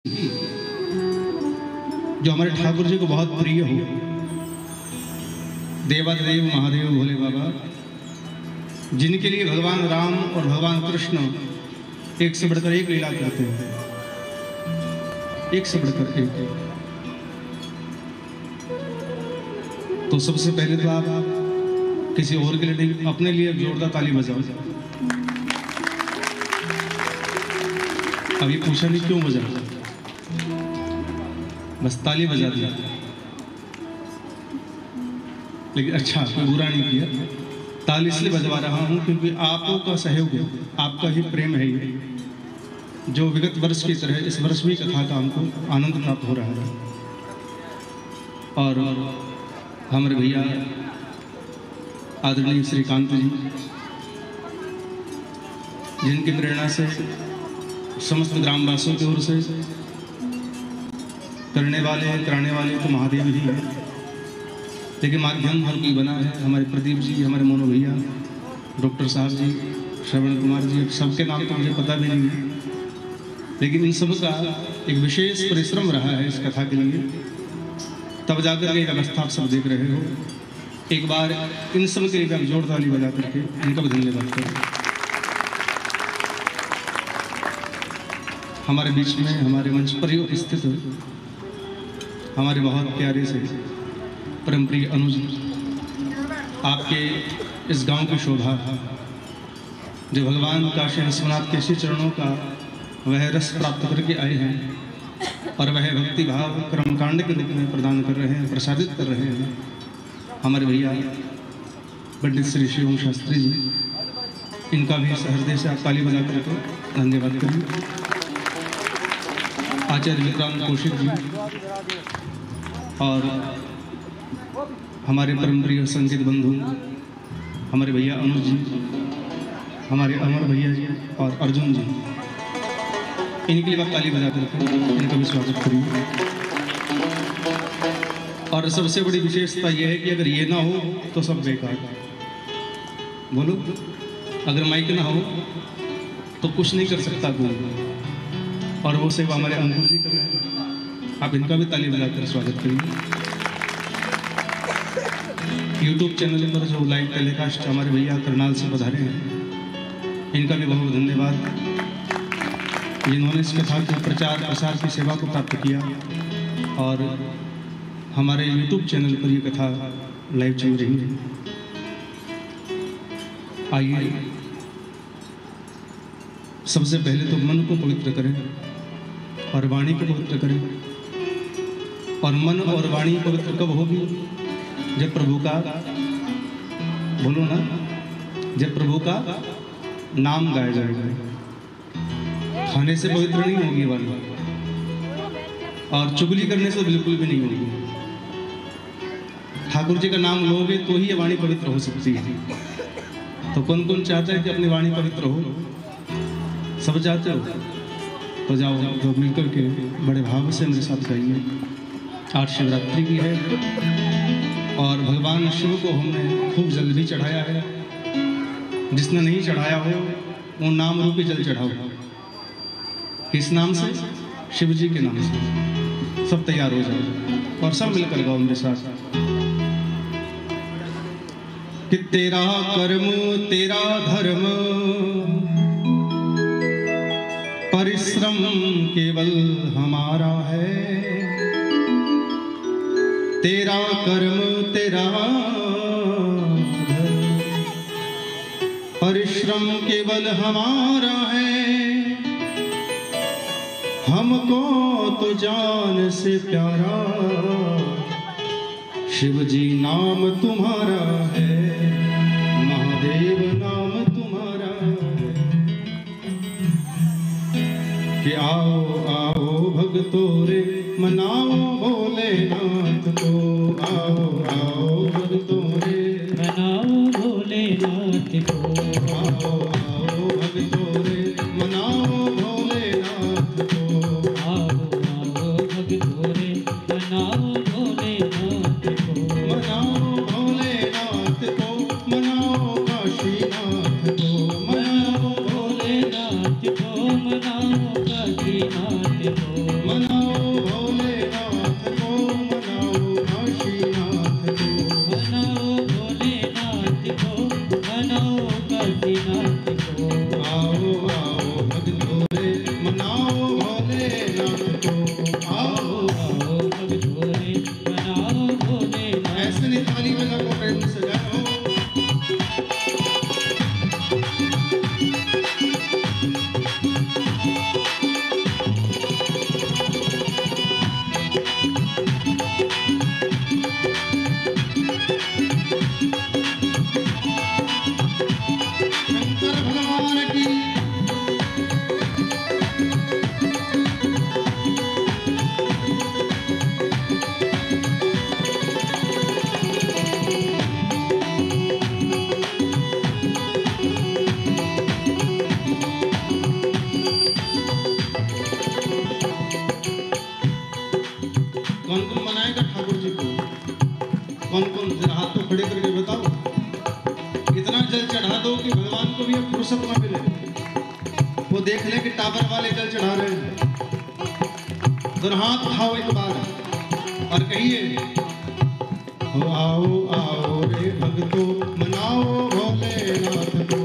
जो हमारे ठाकुर जी को बहुत प्रिय हो, देवादेव महादेव भोले बाबा, जिनके लिए भगवान राम और भगवान कृष्ण एक से बढ़कर एक लीला करते हैं, एक से बढ़कर एक। तो सबसे पहले तो आप किसी और के लिए नहीं, अपने लिए जोरदार ताली बजाओ। अभी पूछा नहीं क्यों बजा, बस ताली बजा दिया। लेकिन अच्छा, कोई बुरा नहीं किया। ताली इसलिए बजवा रहा हूँ क्योंकि आपों का सहयोग है, आपका ही प्रेम है ये, जो विगत वर्ष की तरह इस वर्ष भी कथा का हमको आनंद प्राप्त हो रहा है। और हमारे भैया आदरणीय श्रीकांत जी, जिनकी प्रेरणा से समस्त ग्रामवासियों की ओर से करने वाले कराने वाले तो महादेव ही हैं, लेकिन माध्यम हर कोई बना है। हमारे प्रदीप जी, हमारे मोनो भैया, डॉक्टर साहब जी, श्रवण कुमार जी, सबके नाम तो मुझे पता भी नहीं है, लेकिन इन सब का एक विशेष परिश्रम रहा है इस कथा के लिए। तब जाकर के एक अवस्था आप सब देख रहे हो। एक बार इन सब के लिए आप जोर ताली बजा करके इनका भी धन्यवाद करें। हमारे बीच में हमारे मंच पर ही स्थित हमारे बहुत प्यारे से परम प्रिय अनुज, आपके इस गांव की शोभा, जो भगवान काशी विश्वनाथ के श्री चरणों का वह रस प्राप्त करके आए हैं और वह भक्ति भाव कर्मकांड के रूप में प्रदान कर रहे हैं, प्रसादित कर रहे हैं। हमारे भैया पंडित श्री शिवम शास्त्री जी, इनका भी हृदय से आप ताली बजा करके धन्यवाद करिए। आचार्य विक्रांत कौशिक जी और हमारे परम प्रिय संगीत बंधु हमारे भैया अनुज जी, हमारे अमर भैया जी और अर्जुन जी, इनके लिए आप ताली बजा करके इनका भी स्वागत करिए। और सबसे बड़ी विशेषता यह है कि अगर ये ना हो तो सब बेकार। बोलो, अगर माइक ना हो तो कुछ नहीं कर सकता कोई, और वो सेवा हमारे अंकुर जी कर रहे हैं। आप इनका भी ताली बजाकर स्वागत करिए। यूट्यूब चैनल पर जो लाइव टेलीकास्ट हमारे भैया करनाल से पधारे हैं, इनका भी बहुत धन्यवाद, जिन्होंने इस कथा के प्रचार प्रसार की सेवा को प्राप्त किया और हमारे यूट्यूब चैनल पर ये कथा लाइव चल रही है। आइए सबसे पहले तो मन को पवित्र करें और वाणी को पवित्र करें। और मन और वाणी पवित्र कब होगी? जब प्रभु का, बोलो ना, जब प्रभु का नाम गाया जाएगा। खाने से पवित्र नहीं होगी वाणी, और चुगली करने से बिल्कुल भी नहीं होगी। ठाकुर जी का नाम लोगे तो ही ये वाणी पवित्र हो सकती है। तो कौन कौन चाहता है कि अपनी वाणी पवित्र हो? सब चाहते हो? तो जाओ, तो मिलकर के बड़े भाव से मेरे साथ गाइए। आज शिवरात्रि की है और भगवान शिव को हमने खूब जल भी चढ़ाया है। जिसने नहीं चढ़ाया हो वो नाम रूपी जल चढ़ाओ। किस नाम से? शिव जी के नाम से। सब तैयार हो जाओ और सब मिलकर गाओ मेरे साथ कि तेरा कर्म तेरा धर्म परिश्रम केवल हमारा है। तेरा कर्म तेरा धर्म परिश्रम केवल हमारा है। हमको तो जान से प्यारा शिव जी नाम तुम्हारा है, महादेव नाम तुम्हारा है। कि आओ आओ भक्तों रे मनाओ भोलेनाथ को। आओ आओ भक्तों रे मनाओ भोलेनाथ को। आओ आओ भक्तों रे मनाओ भोलेनाथ को। आओ आओ भक्तों रे मनाओ भोलेनाथ को। मनाओ भोलेनाथ को, मनाओ काशीनाथ को। मनाओ भोलेनाथ को, मनाओ काशीनाथ को। फुर्सत न मिले वो देख ले कि टावर वाले जल चढ़ा रहे हैं। दोनों हाथ उठाओ एक बार और कहिए, आओ आओ रे भक्तों मनाओ भोलेनाथ को,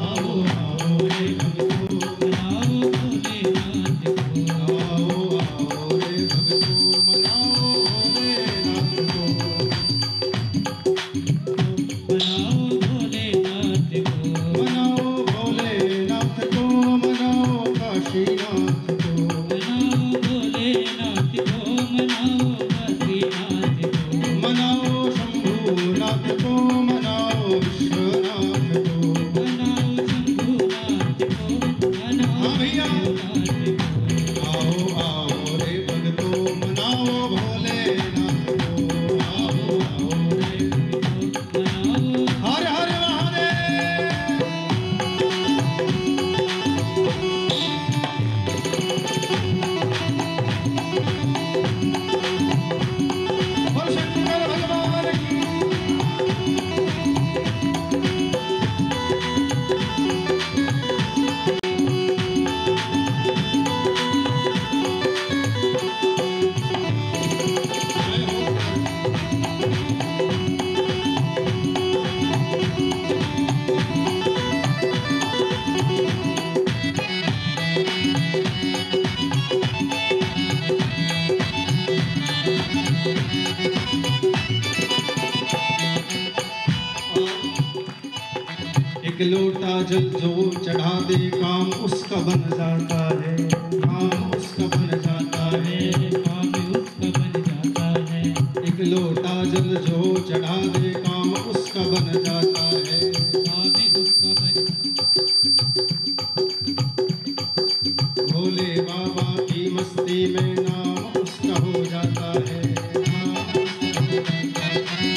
आओ आओ रे भक्तों मनाओ भोलेनाथ को, आओ आओ रे भक्तों मनाओ भोलेनाथ को, मनाओ भोलेनाथ को, मनाओ भोलेनाथ को, मनाओ काशीनाथ को, मनाओ भोलेनाथ को, मनाओ काशीनाथ को, मनाओ शंभूनाथ को, मनाओ विश्वनाथ को। मनाओ शंभूनाथ को, मनाओ हाँ भैया। भोलेनाथ को, आओ आओ रे भक्तों मनाओ भोलेनाथ को, आओ आओ रे। मनाओ हर हर महादेव। बोल शंकर भगवान की। एक लोटा जल जो चढ़ा दे काम उसका बन जाता है, काम उसका बन जाता है। काम उसका बन जाता है, एक लोटा जल जो चढ़ा दे काम उसका बन जाता है। काम उसका बन भोले बाबा की मस्ती में नाम उसका हो जाता है, नाम उसका हो जाता है,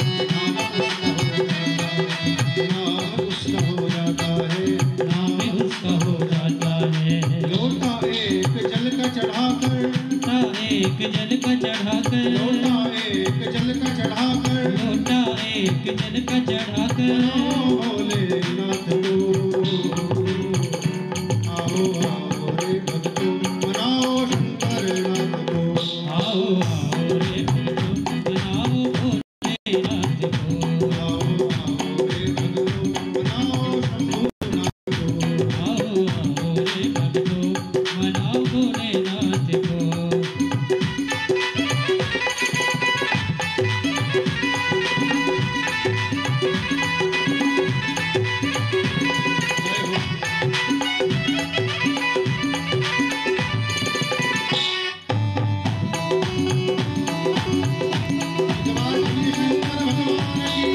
नाम उसका हो जाता है। नाम उसका हो जाता है। लोटा एक जल का चढ़ाकर, लोटा एक जल का चढ़ाकर, लोटा एक जल का चढ़ाकर, लोटा एक जल का चढ़ाकर, मनाओ भोलेनाथ को, आओ आओ रे भक्तों मनाओ शंकरनाथ को, आओ आओ रे भक्तों मनाओ भोलेनाथ को, आओ आओ रे भक्तों मनाओ शंभूनाथ को। आओ आओ रे भक्तों मनाओ भोलेनाथ को। जवान श्री शंकर भगवान की,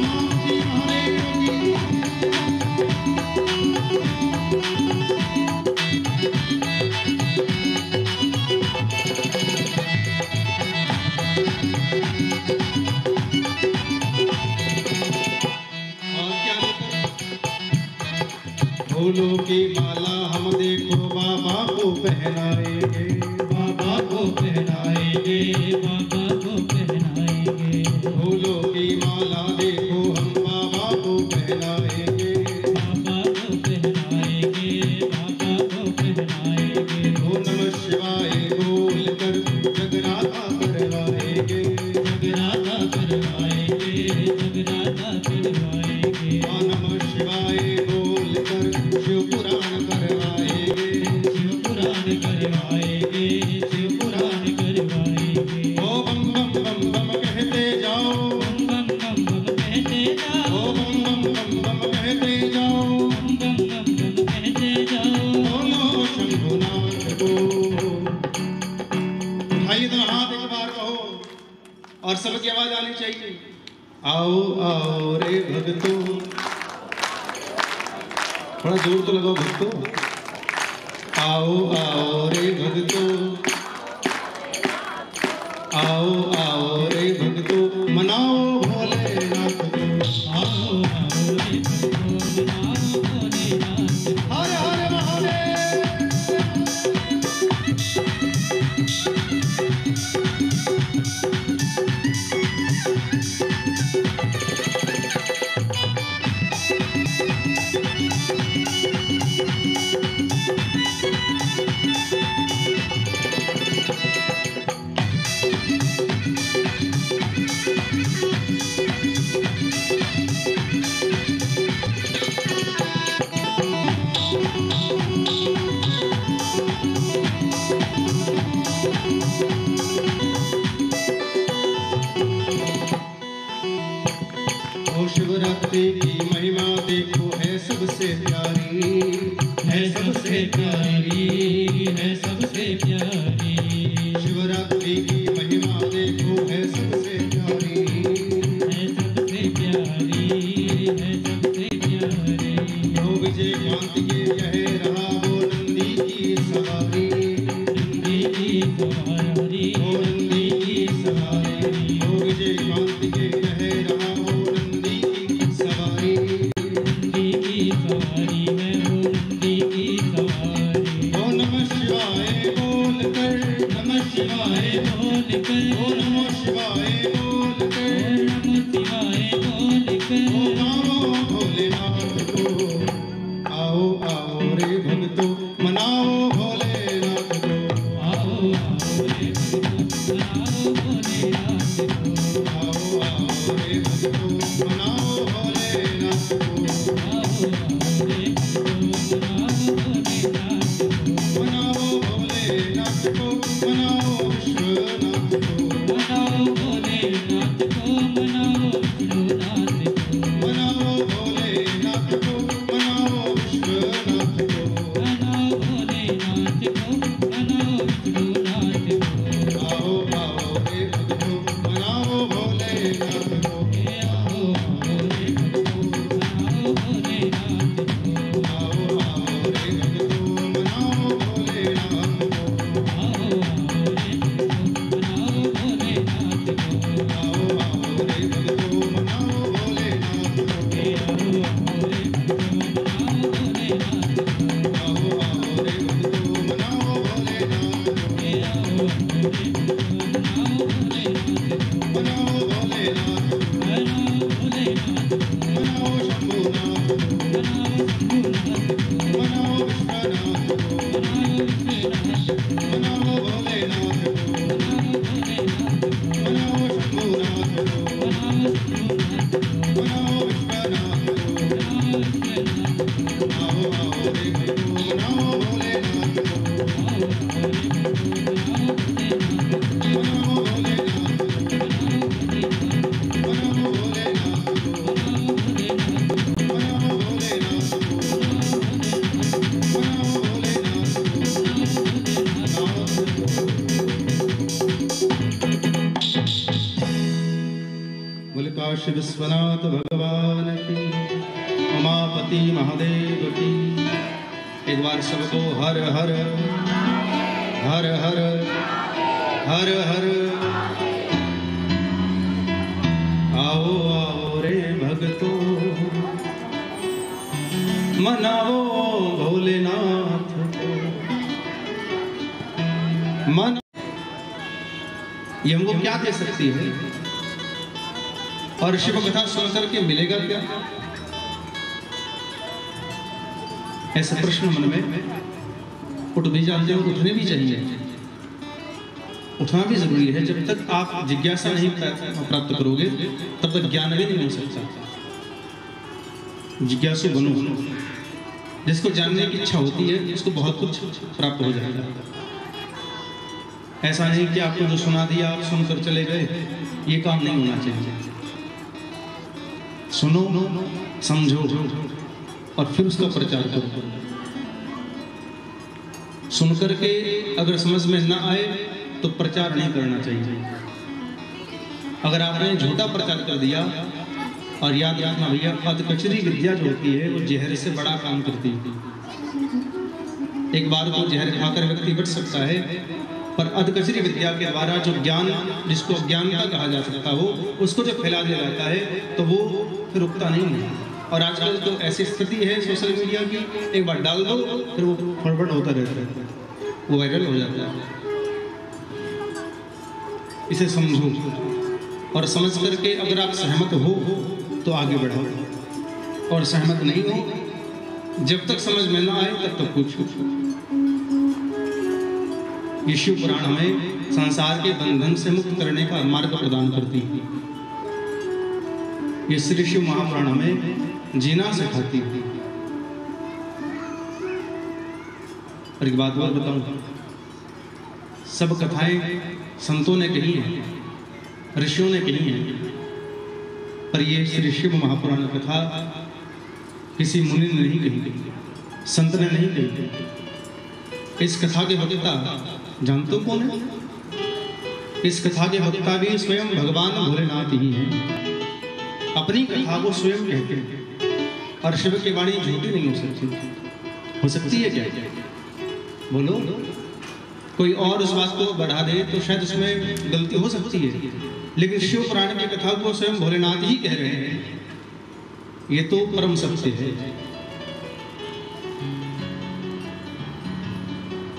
नाम श्री महादेव की। और क्या फूलों की माला हम देखो बाबा को पहनाएंगे, बाबा को पहनाएंगे, बाबा को पहनाएंगे, फूलों की माला देखो हम बाबा को पहनाएंगे। बाबा को पहनाएंगे, बाबा को पहनाएंगे। ओ नमः शिवाय बोल कर जगराता करवाएंगे, जगराता करवाएंगे, जगराता करवाएंगे। ओ नमः शिवाय बोल कर शिव पुराण करवाएंगे, शिव पुराण करवाएंगे, शिव पुराण करवाएंगे। ओ बम बम बम बम कहते जाओ, बम बम बम बम कहते जाओ, ओ बम बम बम बम कहते जाओ, बम बम बम बम कहते जाओ। बोलो शंभुनाथ को। उठाइए तो हाथ एक बार कहो और सबकी आवाज आनी चाहिए। आओ आओ रे भक्तों, थोड़ा जोर तो लगाओ भक्तों। आओ आओ रे भक्तों, आओ आओ रे भक्तों मनाओ भोलेनाथ को, आओ आओ रे भक्तों मनाओ भोलेनाथ को। हर हर महादेव। शिवरात्रि की महिमा देखो है सबसे प्यारी, है सबसे प्यारी, है सबसे प्यारी। शिवरात्रि की महिमा देखो है सबसे प्यारी, है सबसे प्यारी, है सबसे प्यारी। हो विजय कांत के यह रहा वो नंदी की सवारी, नंदी की सवारी, हो नंदी की सवारी, हो विजय कांत के यह रहा वो नंदी की सवारी, नंदी की सवारी है वो नंदी की सवारी। ओ नमः शिवाय बोल कर, नमः शिवाय बोल कर, ओ नमः शिवाय बोल कर, नमः शिवाय बोल कर। ओ गाओ भोलेनाथ को, आओ आओ रे भक्तों मनाओ भोलेनाथ को, आओ आओ रे भक्तों मनाओ भोलेनाथ को। आओ आओ रे भक्तों मनाओ भोलेनाथ को, आओ आओ रे भक्तों मनाओ भोलेनाथ को। मनाओ भोलेनाथ को, मनाओ विश्वनाथ को, मनाओ भोलेनाथ को, मनाओ विष्णुनाथ को। मनाओ भोलेनाथ को, मनाओ विश्वनाथ को, मनाओ भोलेनाथ को, मनाओ विष्णुनाथ को। आओ आओ रे भक्तों मनाओ भोलेनाथ को, आओ आओ रे भक्तों मनाओ भोलेनाथ को। आओ आओ रे भक्तों मनाओ भोलेनाथ को, आओ आओ रे भक्तों मनाओ भोलेनाथ को। आओ आओ रे भक्तों मनाओ भोलेनाथ को, आओ आओ रे भक्तों मनाओ भोलेनाथ को। आओ आओ रे भक्तों मनाओ भोलेनाथ को, आओ आओ रे भक्तों मनाओ भोलेनाथ को। मनाओ भोलेनाथ को, मनाओ भोलेनाथ को, मनाओ शंभुनाथ को, मनाओ शंभुनाथ को। मनाओ विश्वनाथ को, मनाओ विष्णुनाथ को। मनाओ भोलेनाथ को, मनाओ भोलेनाथ को। मनाओ शंभुनाथ को, मनाओ शंभुनाथ को। मनाओ विश्वनाथ को, मनाओ विष्णुनाथ को। आओ आओ रे भक्तों मनाओ भोलेनाथ को, आओ आओ रे भक्तों मनाओ भोलेनाथ को। मनाओ भोलेनाथ को, मनाओ भोलेनाथ को। मनाओ भोलेनाथ को, मनाओ भोलेनाथ को। मनाओ भोलेनाथ को, मनाओ भोलेनाथ को। मनाओ भोलेनाथ को, मनाओ बोले काशी विश्वनाथ भगवान की, उमापति महादेव की। एक बार सबको हर हर हर हर हर हर। आओ आओ रे भक्तों मनाओ भोलेनाथ को, मन ये हमको क्या दे सकती है और शिव कथा सुनकर के मिलेगा क्या? ऐसे प्रश्न मन में उठ भी जाते हैं, उठने भी चाहिए। उठना भी जरूरी है। जब तक आप जिज्ञासा नहीं प्राप्त करोगे तब तक ज्ञान भी नहीं हो सकता। जिज्ञासु बनो, जिसको जानने की इच्छा होती है उसको बहुत कुछ प्राप्त हो जाएगा। ऐसा नहीं कि आपको जो सुना दिया आप सुनकर चले गए, ये काम नहीं होना चाहिए। सुनो, समझो और फिर उसका प्रचार करो। सुनकर के अगर समझ में ना आए तो प्रचार नहीं करना चाहिए। अगर आपने झूठा प्रचार कर दिया, और याद रखना भैया, अधकचरी विद्या जो होती है वो जहर से बड़ा काम करती है। एक बार को जहर खाकर व्यक्ति बच सकता है, पर अधकचरी विद्या के द्वारा जो ज्ञान, जिसको अज्ञानता कहा जा सकता हो, उसको जब फैला दिया जाता है तो वो फिर रुकता नहीं है। और आजकल तो ऐसी स्थिति है सोशल मीडिया की, एक बार डाल दो फिर वो फॉरवर्ड होता रहता है, वो वायरल हो जाता है। इसे समझो और समझ करके अगर आप सहमत हो तो आगे बढ़ो, और सहमत नहीं हो, जब तक समझ में ना आए तब तक पूछो। ये शिव पुराण हमें संसार के बंधन से मुक्त करने का मार्ग प्रदान करती है। ये श्री शिव महापुराण हमें जीना सिखाती है। और एक बात और बताऊं, सब कथाएं संतों ने कही हैं, ऋषियों ने कही हैं, पर ये श्री शिव महापुराण कथा किसी मुनि ने नहीं कही, संत ने नहीं कही। इस कथा के वक्ता जानते हो कौन है? इस कथा के वक्ता भी स्वयं भगवान भोलेनाथ ही हैं। अपनी कथा को स्वयं कहते हैं। और शिव की वाणी झूठी नहीं हो सकती। हो सकती है क्या? बोलो। कोई और उस बात को बढ़ा दे तो शायद उसमें गलती हो सकती है, लेकिन शिव पुराण की कथा को स्वयं भोलेनाथ ही कह रहे हैं। ये तो परम सत्य है।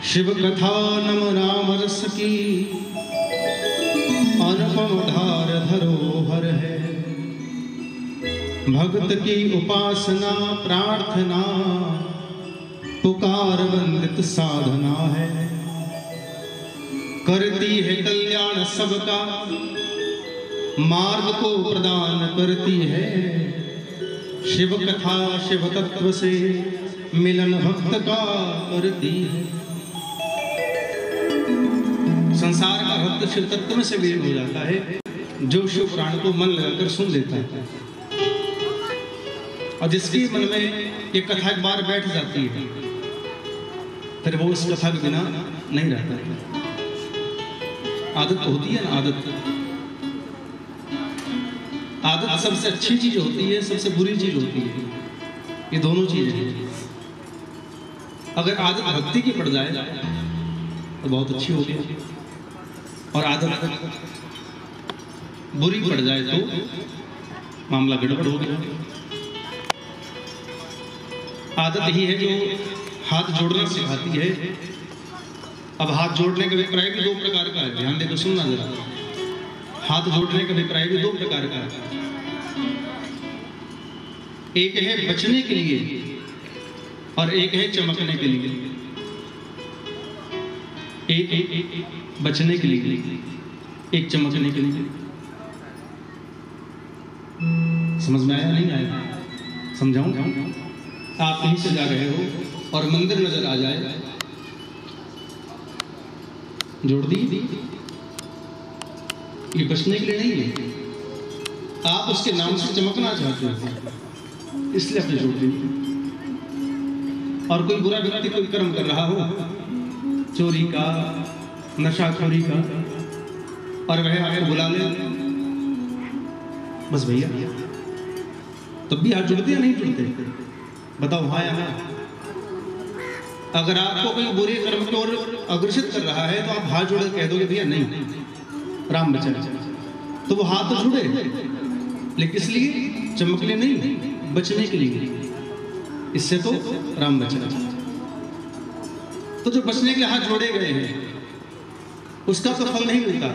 शिव कथा नम राम रस की अनुपम धार धरोहर है। भक्त की उपासना प्रार्थना पुकार वंदित साधना है। करती है कल्याण सबका, मार्ग को प्रदान करती है। शिव कथा शिव तत्व से मिलन भक्त का करती है। संसार का भक्त शिव तत्व में से विलीन हो जाता है जो शिव पुराण को मन लगाकर सुन लेता है। और जिसके मन में ये कथा एक बार बैठ जाती है फिर वो उस कथा के बिना नहीं रहता है। आदत होती है ना, आदत सबसे अच्छी चीज होती है, सबसे बुरी चीज होती है। ये दोनों चीजें हैं। अगर आदत भक्ति की पड़ जाए तो बहुत अच्छी होगी, और आदत बुरी पड़ जाए तो मामला गड़बड़ हो गया। आदत ही है जो हाथ जोड़ना सिखाती है। अब हाथ जोड़ने का अभिप्राय भी दो प्रकार का है, ध्यान देकर सुनना जरा। हाथ जोड़ने का अभिप्राय भी दो प्रकार का है। एक है बचने के लिए और एक है चमकने के लिए। एक बचने के लिए, एक चमकने के लिए। समझ में आया नहीं आया? समझाऊं? आप कहीं से जा रहे हो और मंदिर नजर आ जाए, जोड़ दी। ये बचने के लिए नहीं है, आप उसके नाम से चमकना चाहते हो इसलिए आपने जोड़ दी। और कोई बुरा व्यक्ति कोई कर्म कर रहा हो, चोरी का, नशाखोरी का, और वह आपको बुला ले, बस भैया तब भी हाथ जुड़ते या नहीं जुड़ते? बताओ हाँ या ना? अगर आपको कोई बुरे कर्म की ओर अग्रसित कर रहा है तो आप हाथ जोड़ कह दोगे भैया नहीं, राम बचा, तो वो हाथ तो जुड़े, लेकिन इसलिए चमकने नहीं, बचने के लिए। इससे तो राम बचा। तो जो बचने के लिए हाथ जोड़े गए हैं उसका तो फल नहीं मिलता,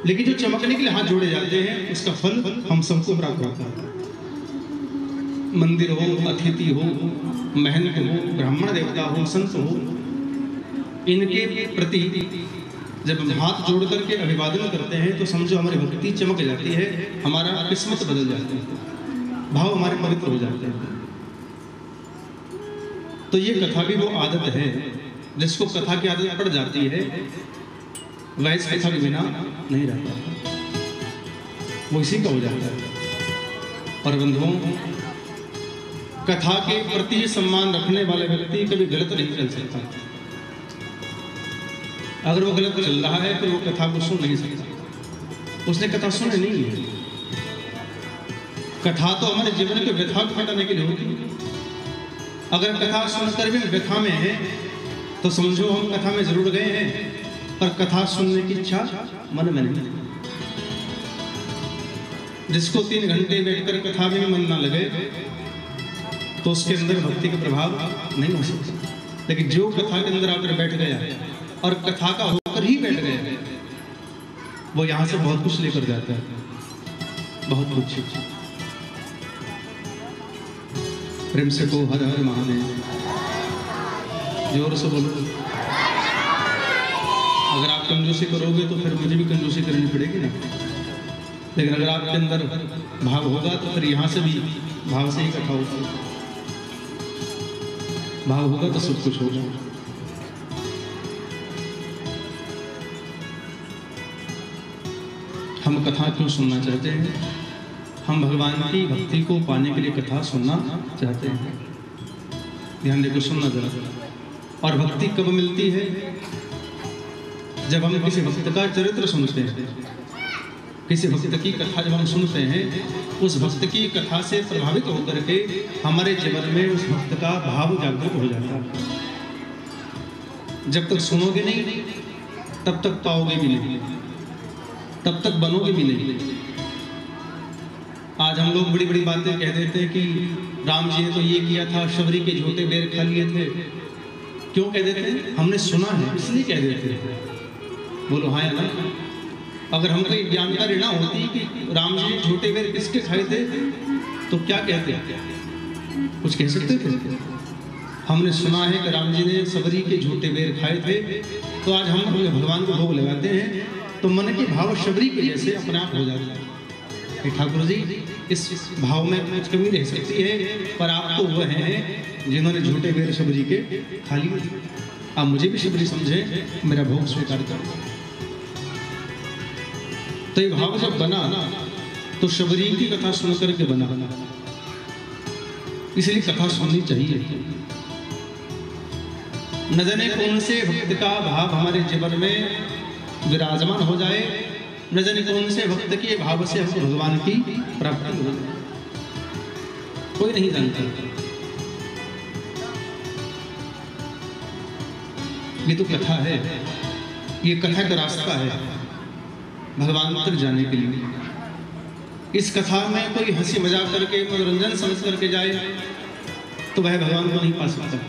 लेकिन जो चमकने के लिए हाथ जोड़े जाते हैं उसका फल हम सबको प्राप्त होता है। मंदिर हो, अतिथि हो, महंत हो, ब्राह्मण देवता हो, संत हो, इनके प्रति जब हम हाथ जोड़ करके अभिवादन करते हैं तो समझो हमारी भक्ति चमक जाती है, हमारा किस्मत बदल जाती है, भाव हमारे पवित्र हो जाते हैं। तो ये कथा भी वो आदत है, जिसको कथा की आदत पड़ जाती है वह इस कथा के बिना नहीं रहता, वो इसी का हो जाता है। और बंधुओं, कथा के प्रति सम्मान रखने वाले व्यक्ति कभी गलत नहीं चल सकता। अगर वो गलत चल रहा है तो वो कथा को सुन नहीं सकता। उसने कथा सुनी नहीं है। कथा तो हमारे जीवन के व्यथा को हटाने के लिए होती है। अगर कथा सुनकर भी व्यथा में है तो समझो हम कथा में जरूर गए हैं, पर कथा सुनने की इच्छा मन में नहीं। जिसको 3 घंटे बैठकर कथा में मन ना लगे तो उसके अंदर भक्ति का प्रभाव नहीं हो सकता। लेकिन जो कथा के अंदर आकर बैठ गया और कथा का होकर ही बैठ गया, वो यहाँ से बहुत कुछ लेकर जाता है, बहुत कुछ। प्रेम से को हर हर महादेव, जोर से बोलो। अगर आप कंजूसी करोगे तो फिर मुझे भी कंजूसी करनी पड़ेगी ना। लेकिन अगर आपके अंदर भाव होगा तो फिर यहाँ से भी भाव से ही कथा होगा। भाव होगा तो सब कुछ होगा। हम कथा क्यों सुनना चाहते हैं? हम भगवान की भक्ति को पाने के लिए कथा सुनना चाहते हैं। ध्यान देकर सुनना जरा। और भक्ति कब मिलती है? जब हम किसी भक्त का चरित्र सुनते हैं, किसी भक्त की कथा जब हम सुनते हैं, उस भक्त की कथा से प्रभावित होकर के हमारे जीवन में उस भक्त का भाव जागृत हो जाता है। जब तक सुनोगे नहीं तब तक पाओगे भी नहीं, तब तक बनोगे भी नहीं। आज हम लोग बड़ी बड़ी बातें कह देते हैं कि राम जी ने तो ये किया था, शबरी के झूठे बेर खा लिए थे। क्यों कह देते हैं? हमने सुना है इसलिए कह देते हैं। बोलो हाँ या ना? अगर हमको ये जानकारी ना होती कि राम जी झूठे बेर किसके खाए थे तो क्या कहते? कुछ कह सकते थे? हमने सुना है कि राम जी ने सबरी के झूठे बेर खाए थे, तो आज हम भगवान को भोग लगाते हैं तो मन के भाव शबरी के जैसे अपने आप हो जाते हैं। ठाकुर जी इस भाव में कुछ कमी रह सकती है, पर आप तो वह हैं जिन्होंने झूठे बेर शबरी के खा लिए। आप मुझे भी शबरी समझे, मेरा भोग स्वीकार करो। तो ये भाव जब बना तो शबरी की कथा सुन करके बना, इसलिए कथा सुननी चाहिए। न जाने कौन से भक्त का भाव हमारे जीवन में विराजमान हो जाए, न जाने कौन से भक्त के भाव से हमको भगवान की प्राप्ति हो जाए, कोई नहीं जानता। ये तो कथा है, ये कथा का रास्ता है भगवान तक जाने के लिए। इस कथा में कोई हंसी मजाक करके मनोरंजन समझ करके जाए तो वह भगवान को नहीं पा सकता।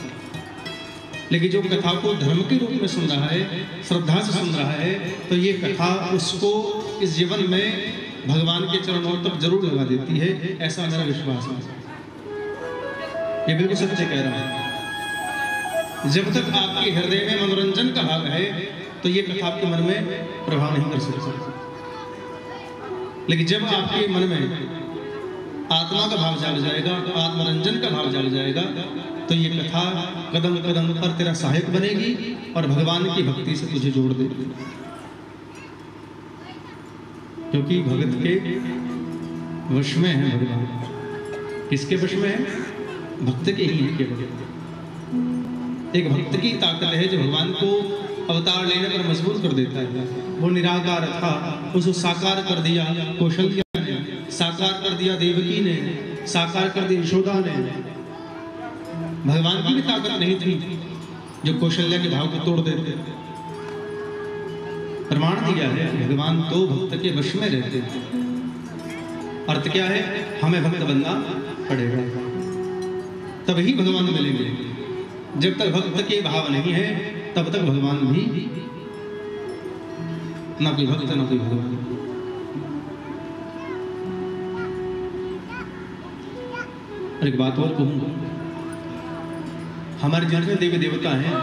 लेकिन जो कथा को धर्म के रूप में सुन रहा है, श्रद्धा से सुन रहा है, तो ये कथा उसको इस जीवन में भगवान के चरणों तक जरूर लगा देती है, ऐसा मेरा विश्वास है। ये बिल्कुल सत्य कह रहा है। जब तक आपके हृदय में मनोरंजन का भाव है तो ये कथा आपके मन में प्रभाव नहीं कर सकती। लेकिन जब आपके मन में आत्मा का भाव जाग जाएगा, आत्मरंजन का भाव जाग जाएगा, तो ये कथा कदम कदम पर तेरा सहायक बनेगी और भगवान की भक्ति से तुझे जोड़ देगी। क्योंकि भगत के वश में है भगवान। किसके वश में है? भक्त के ही है केवल। एक भक्त की ताकत है जो भगवान को अवतार लेने पर मजबूर कर देता है। वो निराकार था, उसको साकार कर दिया कौशल्या ने, साकार कर दिया देवकी ने, साकार कर दिया यशोदा ने। भगवान की भी ताकत नहीं थी जो कौशल्या के भाव को तोड़ देते। प्रमाण दिया है भगवान तो भक्त के वश में रहते हैं। अर्थ क्या है? हमें भक्त बनना पड़ेगा, तभी भगवान मिलेंगे। जब तक भक्त के भाव नहीं है तब तक भगवान भी ना कोई भक्त ना कोई भगवान। और एक बात और कहूंगा, हमारे जितने देवी देवता हैं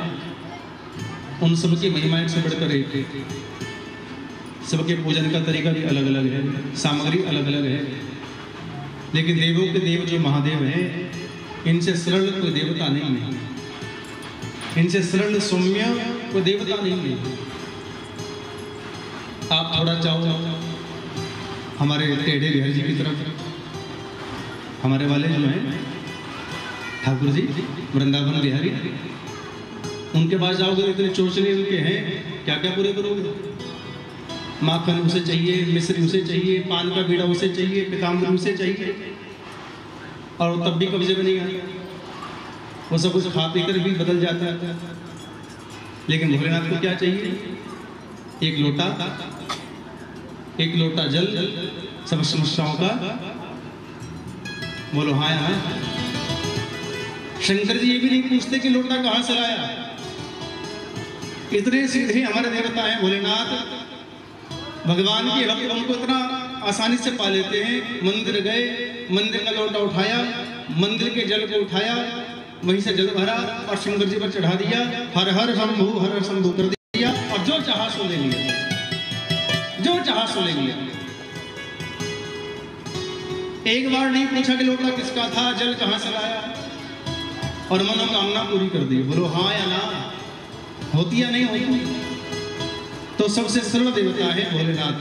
उन सबकी महिमा एक से बढ़कर एक है। सबके पूजन का तरीका भी अलग अलग है, सामग्री अलग अलग है। लेकिन देवों के देव जो महादेव हैं, इनसे सरल कोई देवता नहीं है, इनसे सरल सौम्य कोई देवता नहीं है। आप थोड़ा चाहो हमारे टेढ़े बिहारी जी की तरफ, हमारे वाले जो हैं ठाकुर जी वृंदावन बिहारी, उनके पास जाओगे तो इतने चोचले उनके हैं, क्या क्या पूरे करोगे? माखन उसे चाहिए, मिश्री उसे चाहिए, पान का बीड़ा उसे चाहिए, पीताम्बर उसे चाहिए, और तब भी कब्जे में नहीं आए। वो सब कुछ खा पी कर भी बदल जाता है। लेकिन भोलेनाथ को क्या चाहिए? एक लोटा जल सब समस्याओं का। बोलो हाँ या हाँ? शंकर जी ये भी नहीं पूछते कि लोटा कहां से लाया। इतने सीधे हमारे देवता हैं भोलेनाथ। भगवान के भक्त उनको इतना आसानी से पा लेते हैं। मंदिर गए, मंदिर का लोटा उठाया, मंदिर के जल को उठाया, वहीं से जल भरा और शंकर जी पर चढ़ा दिया, हर हर शंभू कर दिया, और जो चाहा सो ले लिया, जो चाहा सो ले लिया। एक बार नहीं पूछा कि लोटा किसका था, जल कहां से लाया, और मनोकामना पूरी कर दी। बोलो हाँ या ना? होती या नहीं होती? तो सबसे सरल देवता है भोलेनाथ।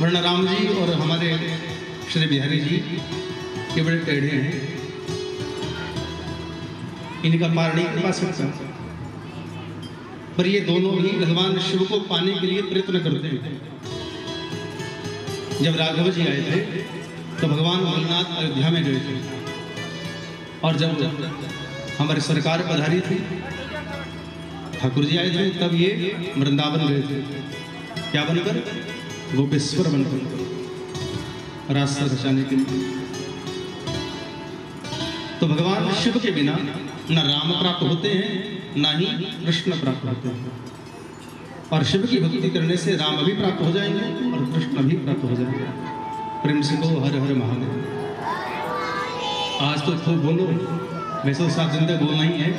वरना राम जी और हमारे श्री बिहारी जी ये बड़े टेढ़े हैं, इनका पार नहीं कर पा सकता। पर ये दोनों ही भगवान शिव को पाने के लिए प्रयत्न करते हैं। जब राघव जी आए थे तो भगवान भोलेनाथ अयोध्या में गए थे, और जब हमारी सरकार पधारी थी, ठाकुर जी आए थे, तब ये वृंदावन गए थे। क्या बनकर? गोपेश्वर बनकर, रास्ता बचाने के लिए। तो भगवान शिव के बिना न राम प्राप्त होते हैं, न ही कृष्ण प्राप्त होते हैं। और शिव की भक्ति करने से राम भी प्राप्त हो जाएंगे और कृष्ण भी प्राप्त हो जाएंगे। प्रेम से कहो हर हर महादेव। आज तो खूब बोलो, वैसे तो 7 दिन तक बोलना ही है,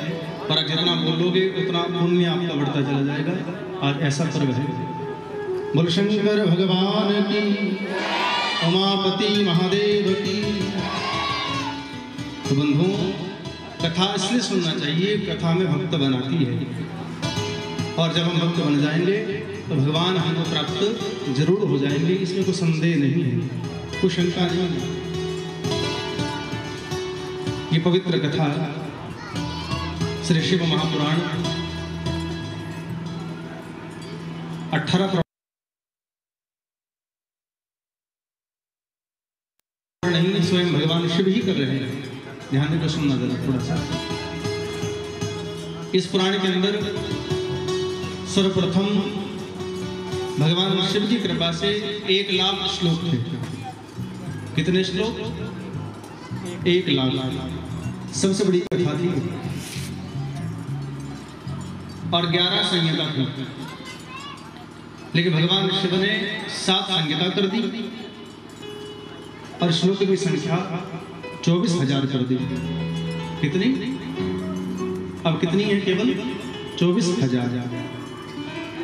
पर जितना बोलोगे उतना पुण्य आपका बढ़ता चला जाएगा। आज ऐसा पर्व है। बोल शंकर भगवान की, उमापति महादेव की। तो बंधुओं, कथा इसलिए सुनना चाहिए, कथा में भक्त बनाती है, और जब हम भक्त बन जाएंगे तो भगवान हमको प्राप्त जरूर हो जाएंगे, इसमें कोई संदेह नहीं है, कोई शंका नहीं है। ये पवित्र कथा श्री शिव महापुराण 18 नहीं, स्वयं भगवान शिव ही कर रहे हैं। ध्यान देकर सुनना जरा थोड़ा सा। इस पुराण के अंदर सर्वप्रथम भगवान शिव की कृपा से 1 लाख श्लोक थे। कितने श्लोक? 1 लाख। सबसे बड़ी कथा थी, और 11 संहिता थी। लेकिन भगवान शिव ने 7 संहिता कर दी, और श्लोक की संख्या 24,000 कर दी। कितनी? अब कितनी है? केवल 24,000।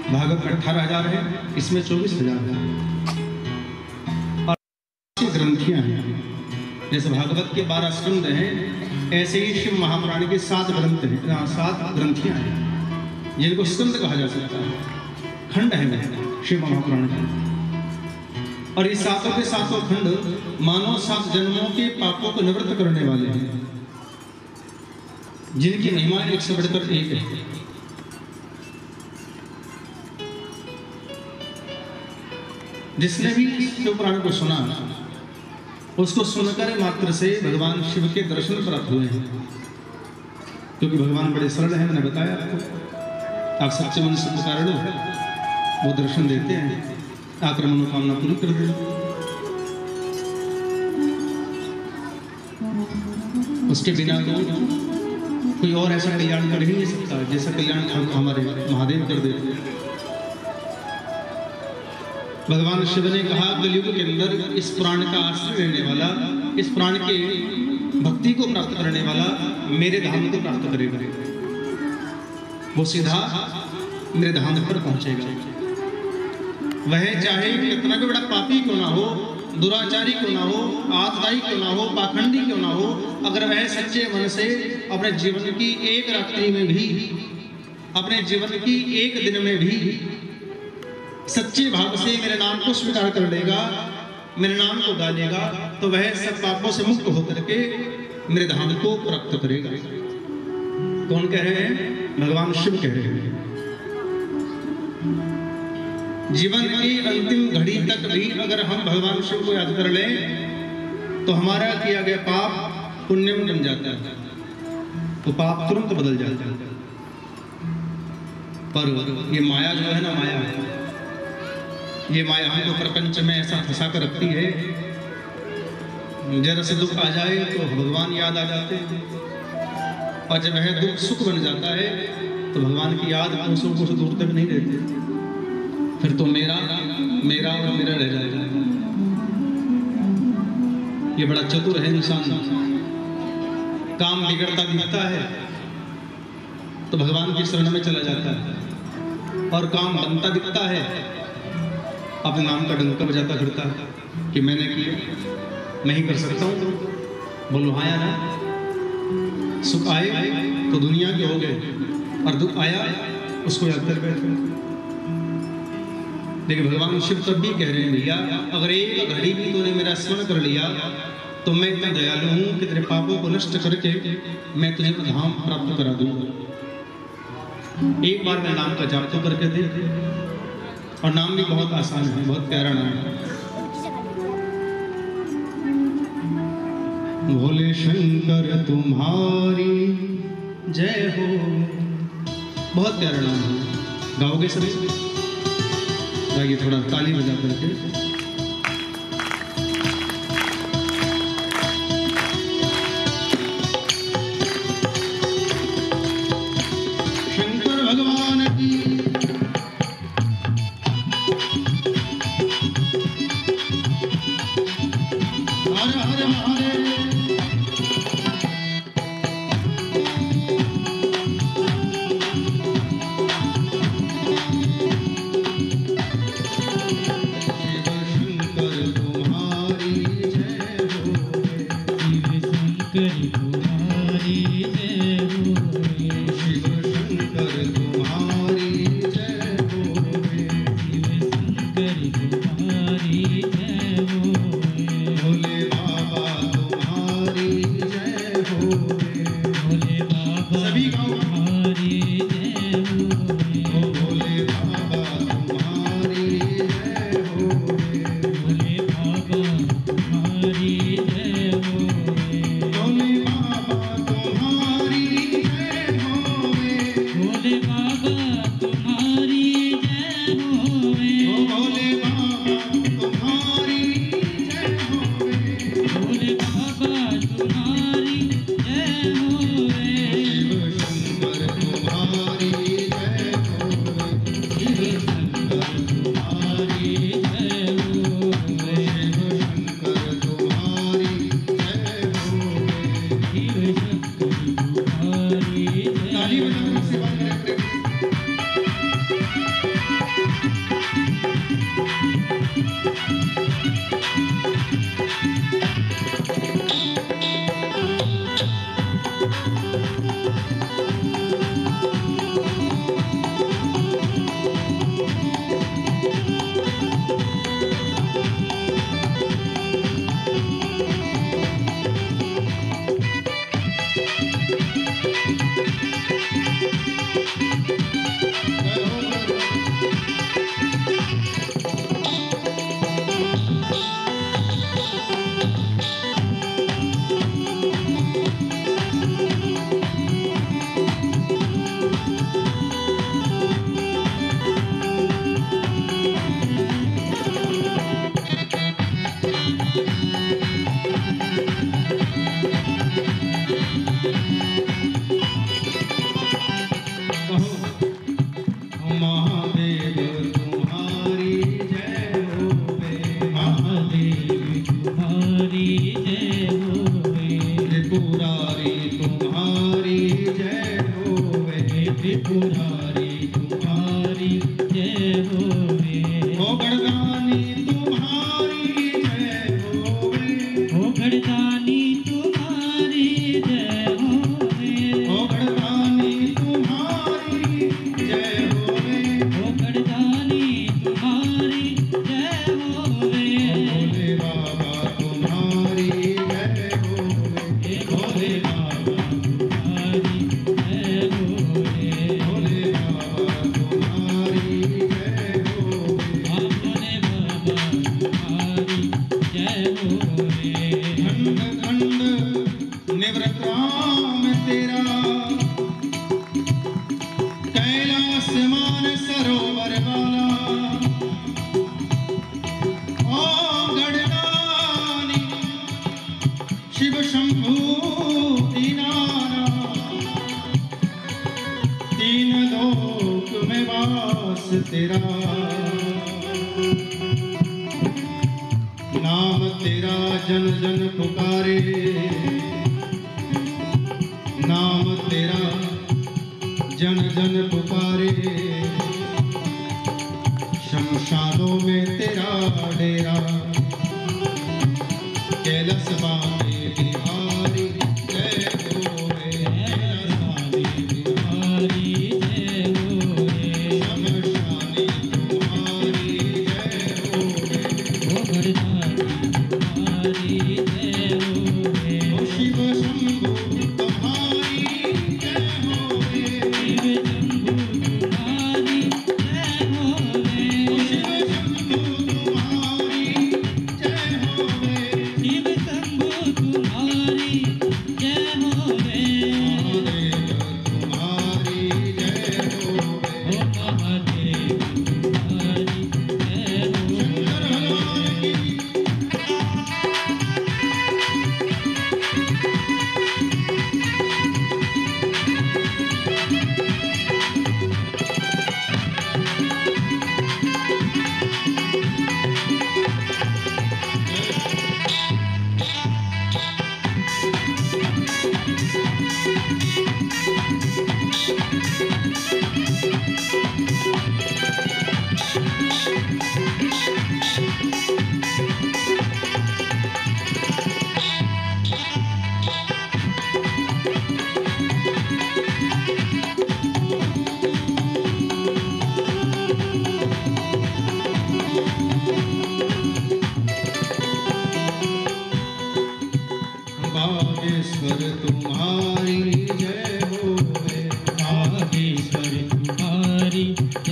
भागवत में 18,000 है, इसमें 24,000 है। और ग्रंथियां हैं, जैसे भागवत के 12 स्कंद हैं, ऐसे ही शिव महापुराण के 7 ग्रंथ हैं, 7 ग्रंथियां हैं, जिनको स्कंद कहा जा सकता है। खंड है शिव महापुराण के, और ये 7 के 7 खंड मानव 7 जन्मों के पापों को निवृत्त करने वाले हैं, जिनकी महिमा 1 से बढ़कर 1 है। जिसने भी शिव पुराण को सुना, उसको सुनकर मात्र से भगवान शिव के दर्शन प्राप्त हुए हैं। क्योंकि भगवान बड़े सरल हैं, मैंने बताया आपको। आप सच्चे मन से पुकारो, वो दर्शन देते हैं, आकर मनोकामना पूरी कर दे। उसके बिना तो कोई और ऐसा कल्याण कर ही नहीं सकता जैसा कल्याण हमारे महादेव कर देते हैं। भगवान शिव ने कहा, कलयुग के अंदर इस पुराण का आश्रय लेने वाला, इस पुराण के भक्ति को प्राप्त करने वाला मेरे धाम को प्राप्त करेगा। वो सीधा मेरे धाम पर पहुंचेगा। वह चाहे कितना भी बड़ा पापी क्यों ना हो, दुराचारी क्यों ना हो, आतताई क्यों ना हो, पाखंडी क्यों ना हो, अगर वह सच्चे मन से अपने जीवन की 1 रात्रि में भी, अपने जीवन की 1 दिन में भी सच्चे भाव से मेरे नाम को स्वीकार कर लेगा, मेरे नाम को गा लेगा, तो वह सब पापों से मुक्त होकर के मेरे धाम को प्राप्त करेगा। कौन कह रहे हैं? भगवान शिव कह रहे हैं। जीवन की अंतिम घड़ी तक भी अगर हम भगवान शिव को याद कर लें तो हमारा किया गया पाप पुण्य में बन जाता है, तो पाप तुरंत बदल जाता है। पर ये माया जो है ना, माया है, ये माया हमको प्रपंच में ऐसा फंसा कर रखती है, जरा से दुख आ जाए तो भगवान याद आ जाते हैं, और जब वह दुख सुख बन जाता है तो भगवान की याद कोसों कोसों दूर तक नहीं रहती। फिर तो मेरा मेरा और मेरा रह जाएगा। ये बड़ा चतुर है इंसान। काम बिगड़ता दिखता है तो भगवान की शरण में चला जाता है, और काम बनता दिखता है अपने नाम का डंका बजाता फिरता है कि मैंने किया, मैं ही कर सकता हूँ। बोलो हाँ या ना? सुख आए तो दुनिया के हो गए, और दुख आया उसको याद कर बैठे। लेकिन भगवान शिव तब भी कह रहे हैं भैया, अगर एक घड़ी भी तूने मेरा स्मरण कर लिया तो मैं इतना दयालु हूं कि तेरे पापों को नष्ट करके मैं तुझे धाम प्राप्त करा दूंगा। एक बार मैं नाम का जाप तो करके दे, और नाम भी बहुत आसान है, बहुत प्यारा नाम है। भोले शंकर तुम्हारी जय हो, बहुत प्यारा नाम है। गाओगे सभी? गाइए थोड़ा ताली बजा करके।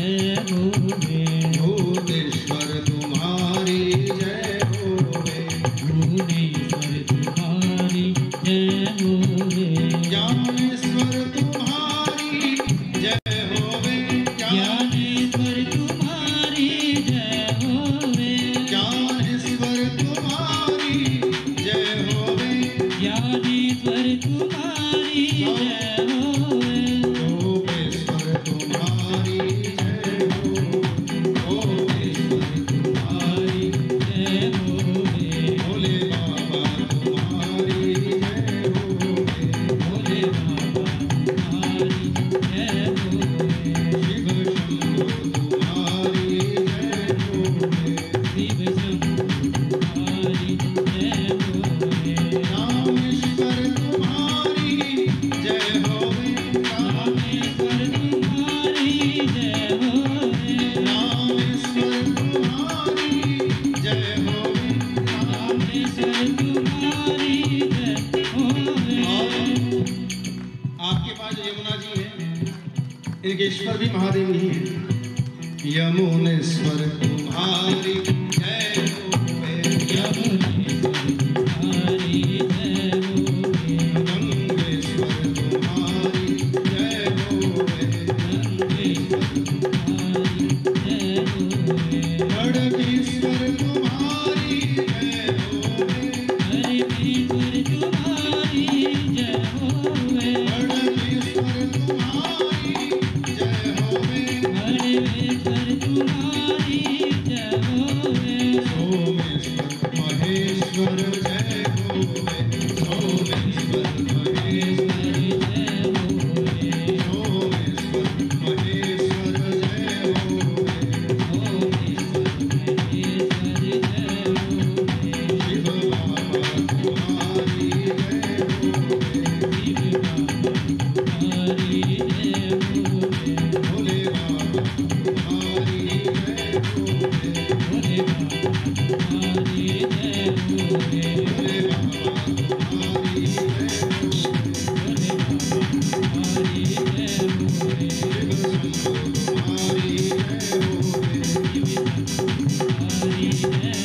जय होवे भूतेश्वर तुम्हारी जय होवे भुवनेश्वर तुम्हारी जय होवे ज्ञानेश्वर तुम्हारी जय होवे ज्ञानेश्वर तुम्हारी जय होवे ज्ञानेश्वर तुम्हारी जय होवे ज्ञानेश्वर तुम्हारी जय होवे गोपेश्वर तुम्हारी जय होवे गोपेश्वर तुम्हारी जय होवे भोले बाबा तुम्हारी जय होवे भोले बाबा तुम्हारी जय होवे शिव शंभो तुम्हारी जय होवे शिव शंभो तुम्हारी जय होवे रामेश्वर तुम्हारी जय होवे रामेश्वर तुम्हारी जय होवे रामेश्वर तुम्हारी जय होवे रामेश्वर तुम्हारी जय होवे आपके पास यमुना जी है, इनके ईश्वर भी महादेव ही है। यमुनेश्वर तुम्हारी जय होवे यमुनेश्वर तुम्हारी जय होवे गंगेश्वर तुम्हारी जय होवे गंगेश्वर तुम्हारी जय होवे खड़गेश्वर तुम्हारी जय होवे हरिकेश्वर तुम्हारी जय होवे खड़गेश्वर तुम्हारी जय होवे हरिकेश्वर तुम्हारी जय होवे सोमेश्वर महेश्वर जय होवे सोमेश्वर महेश्वर जय होवे सोमेश्वर महेश्वर जय होवे सोमेश्वर महेश्वर जय होवे शिव बाबा तुम्हारी जय होवे शिव बाबा तुम्हारी जय होवे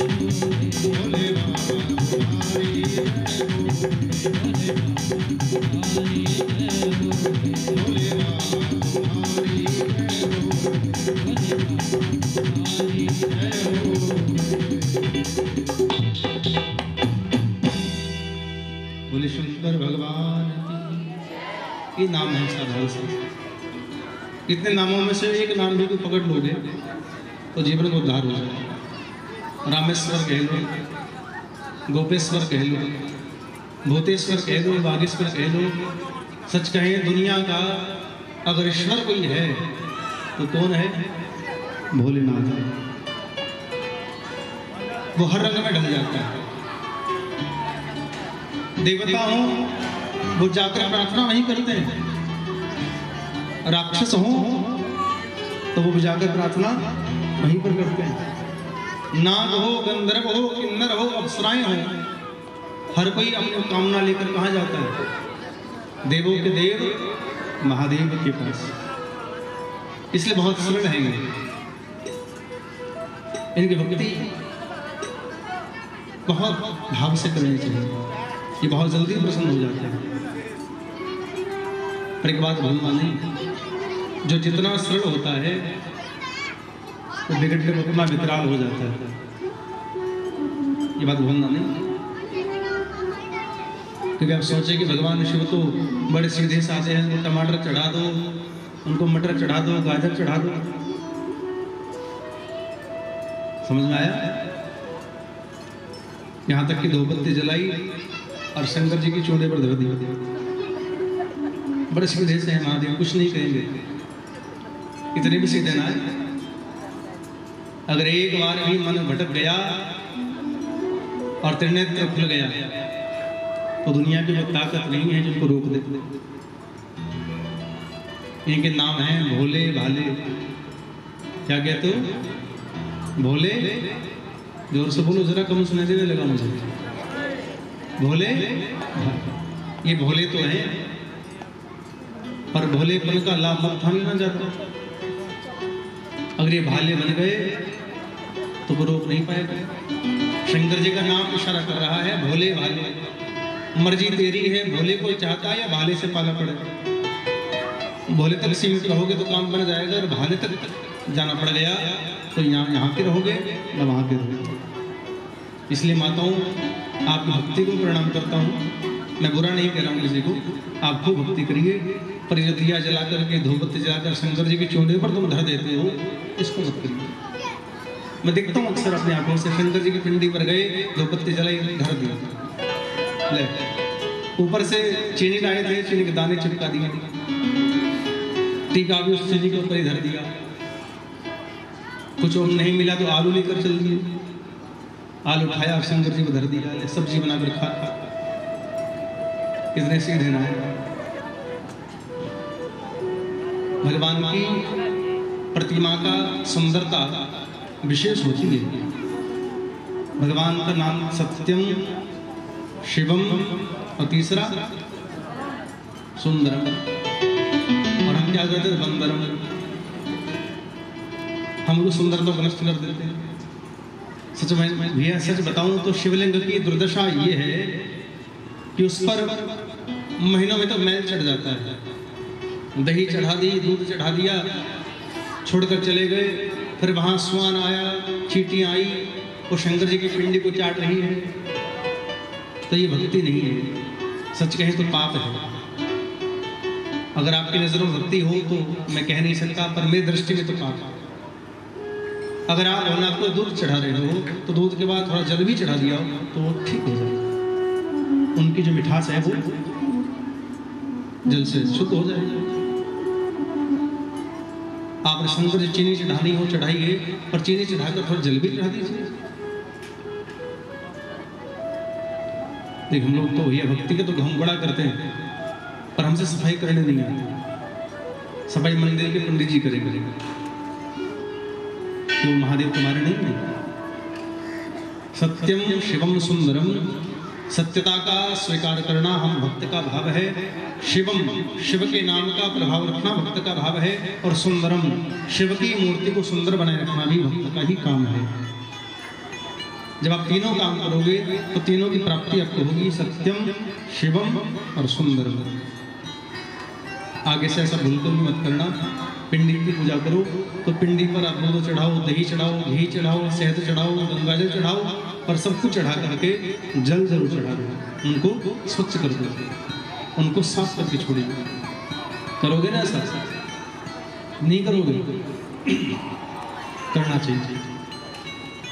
भोले बाबा तुम्हारी जय होवे भोले बाबा तुम्हारी जय होवे भोले बाबा तुम्हारी जय होवे भोले बोले शंकर भगवान की। ये नाम है साधारण से। इतने नामों में से एक नाम भी कोई पकड़ लोगे तो जीवन को उद्धार हो जाए। रामेश्वर कह लो, गोपेश्वर कह लो, भूतेश्वर कह लो, बागेश्वर कह लो। सच कहें दुनिया का अगर ईश्वर कोई है तो कौन है? भोलेनाथ है। वो हर रंग में ढल जाता है। देवता हो वो जाकर प्रार्थना वहीं करते हैं, राक्षस हो तो वो जाकर प्रार्थना वहीं पर करते हैं। नाग हो, गंधर्व हो, किन्नर हो, अप्सराएं हो, हर कोई अपनी कामना लेकर कहाँ जाता है? देवों के देव महादेव के पास। इसलिए बहुत सरल है ये। इनकी भक्ति बहुत भाव से करनी चाहिए, ये बहुत जल्दी प्रसन्न हो जाते हैं। पर एक बात भूलना नहीं, जो जितना सरल होता है वो बिगड़ के उतना विकराल हो जाता है। ये बात भूलना नहीं, क्योंकि आप सोचे कि भगवान शिव तो बड़े सीधे साधे हैं, उनको टमाटर चढ़ा दो, उनको मटर चढ़ा दो, गाजर चढ़ा दो। समझ में आया? यहाँ तक कि दो बत्ती जलाई और शंकर जी की चूड़े पर धर दी। बड़े सीधे से हैं महादेव, कुछ नहीं कहेंगे। इतने भी सीधे ना है। अगर एक बार भी मन भटक गया और त्रिनेत्र खुल गया तो दुनिया की वो ताकत नहीं है जिनको रोक दे। इनके नाम हैं भोले भाले। क्या कहते हो? भोले। जोर से बोलो जरा, कम सुनाई देने लगा मुझे। भोले, ये भोले तो हैं पर भोलेपन का लाभ मत थामी ना जाता। अगर ये भाले बन गए तो वो रोक नहीं पाएगा। शंकर जी का नाम इशारा कर रहा है, भोले भाले, मर्जी तेरी है, भोले को चाहता है या भाले से पाला पड़े। भोले तक सीमित रहोगे तो काम बन जाएगा, और भाले तक जाना पड़ गया तो यहाँ के रहोगे न वहाँ के रहोगे। इसलिए माताओं, आपकी भक्ति को प्रणाम करता हूँ। मैं बुरा नहीं कह रहा हूँ किसी को, आप खूब भक्ति करिए, पर ये दिया जला करके, धूपबत्ती जलाकर शंकर जी की चोटी पर तुम धर देते हो, इसको मत करिए। मैं देखता हूँ अक्सर अपनी आंखों से, शंकर जी की पिंडी पर गए, धूपबत्ती जलाई, धर दिया, ले ऊपर से चीनी लाए थे, चीनी के दाने चिपका दिए, टीका भी उस चीनी के ऊपर ही धर दिया। कुछ नहीं मिला तो आलू लेकर चल दिए, आलू खाया, शंकर जी को धर दिया, सब्जी बनाकर खा। इतने सीधे ना है। भगवान की प्रतिमा का सुंदरता विशेष होती है। भगवान का नाम सत्यम, शिवम और तीसरा सुंदरम, और हम क्या करते हैं? बंदरम। हम लोग सुंदरता को नष्ट कर देते हैं। सच में भैया, सच बताऊं तो शिवलिंग की दुर्दशा ये है कि उस पर महीनों में तो मैल चढ़ जाता है। दही चढ़ा दी, दूध चढ़ा दिया, छोड़कर चले गए, फिर वहाँ स्वान आया, चींटियाँ आई, वो शंकर जी की पिंडी को चाट रही है। तो ये भक्ति नहीं है, सच कहें तो पाप है। अगर आपकी नज़रों में भक्ति हो तो मैं कह नहीं सकता, पर मेरी दृष्टि में तो पाप है। अगर आप भोलेनाथ को दूध चढ़ा रहे हो तो दूध के बाद थोड़ा जल भी चढ़ा दिया हो तो वो ठीक हो जाए, उनकी जो मिठास है वो जल से शुद्ध हो जाएगी। आपने शंकर जी चीनी चढ़ानी हो चढ़ाइए, पर चीनी चढ़ाकर थोड़ा जल भी चढ़ा दीजिए। देख, हम लोग तो भैया भक्ति के तो हम बड़ा करते हैं, पर हमसे सफाई करने नहीं आती। सफाई मंदिर के पंडित जी करेंगे, तो महादेव तुम्हारे नहीं है। सत्यम शिवम सुंदरम, सत्यता का स्वीकार करना हम भक्त का भाव है। शिवम, शिव के नाम का प्रभाव रखना भक्त का भाव है। और सुंदरम, शिव की मूर्ति को सुंदर बनाए रखना भी भक्त का ही काम है। जब आप तीनों काम करोगे तो तीनों की प्राप्ति आपको होगी, सत्यम, शिवम और सुंदरम। आगे से ऐसा बिल्कुल भी मत करना। पिंडी की पूजा करो तो पिंडी पर आप दूध चढ़ाओ, दही चढ़ाओ, घी चढ़ाओ, शहद चढ़ाओ, गंगाजल चढ़ाओ, पर सब कुछ चढ़ा करके जल जरूर चढ़ा दो। उनको स्वच्छ कर दो, उनको साफ करके छोड़िए। करोगे ना ऐसा? नहीं करोगे? करना चाहिए।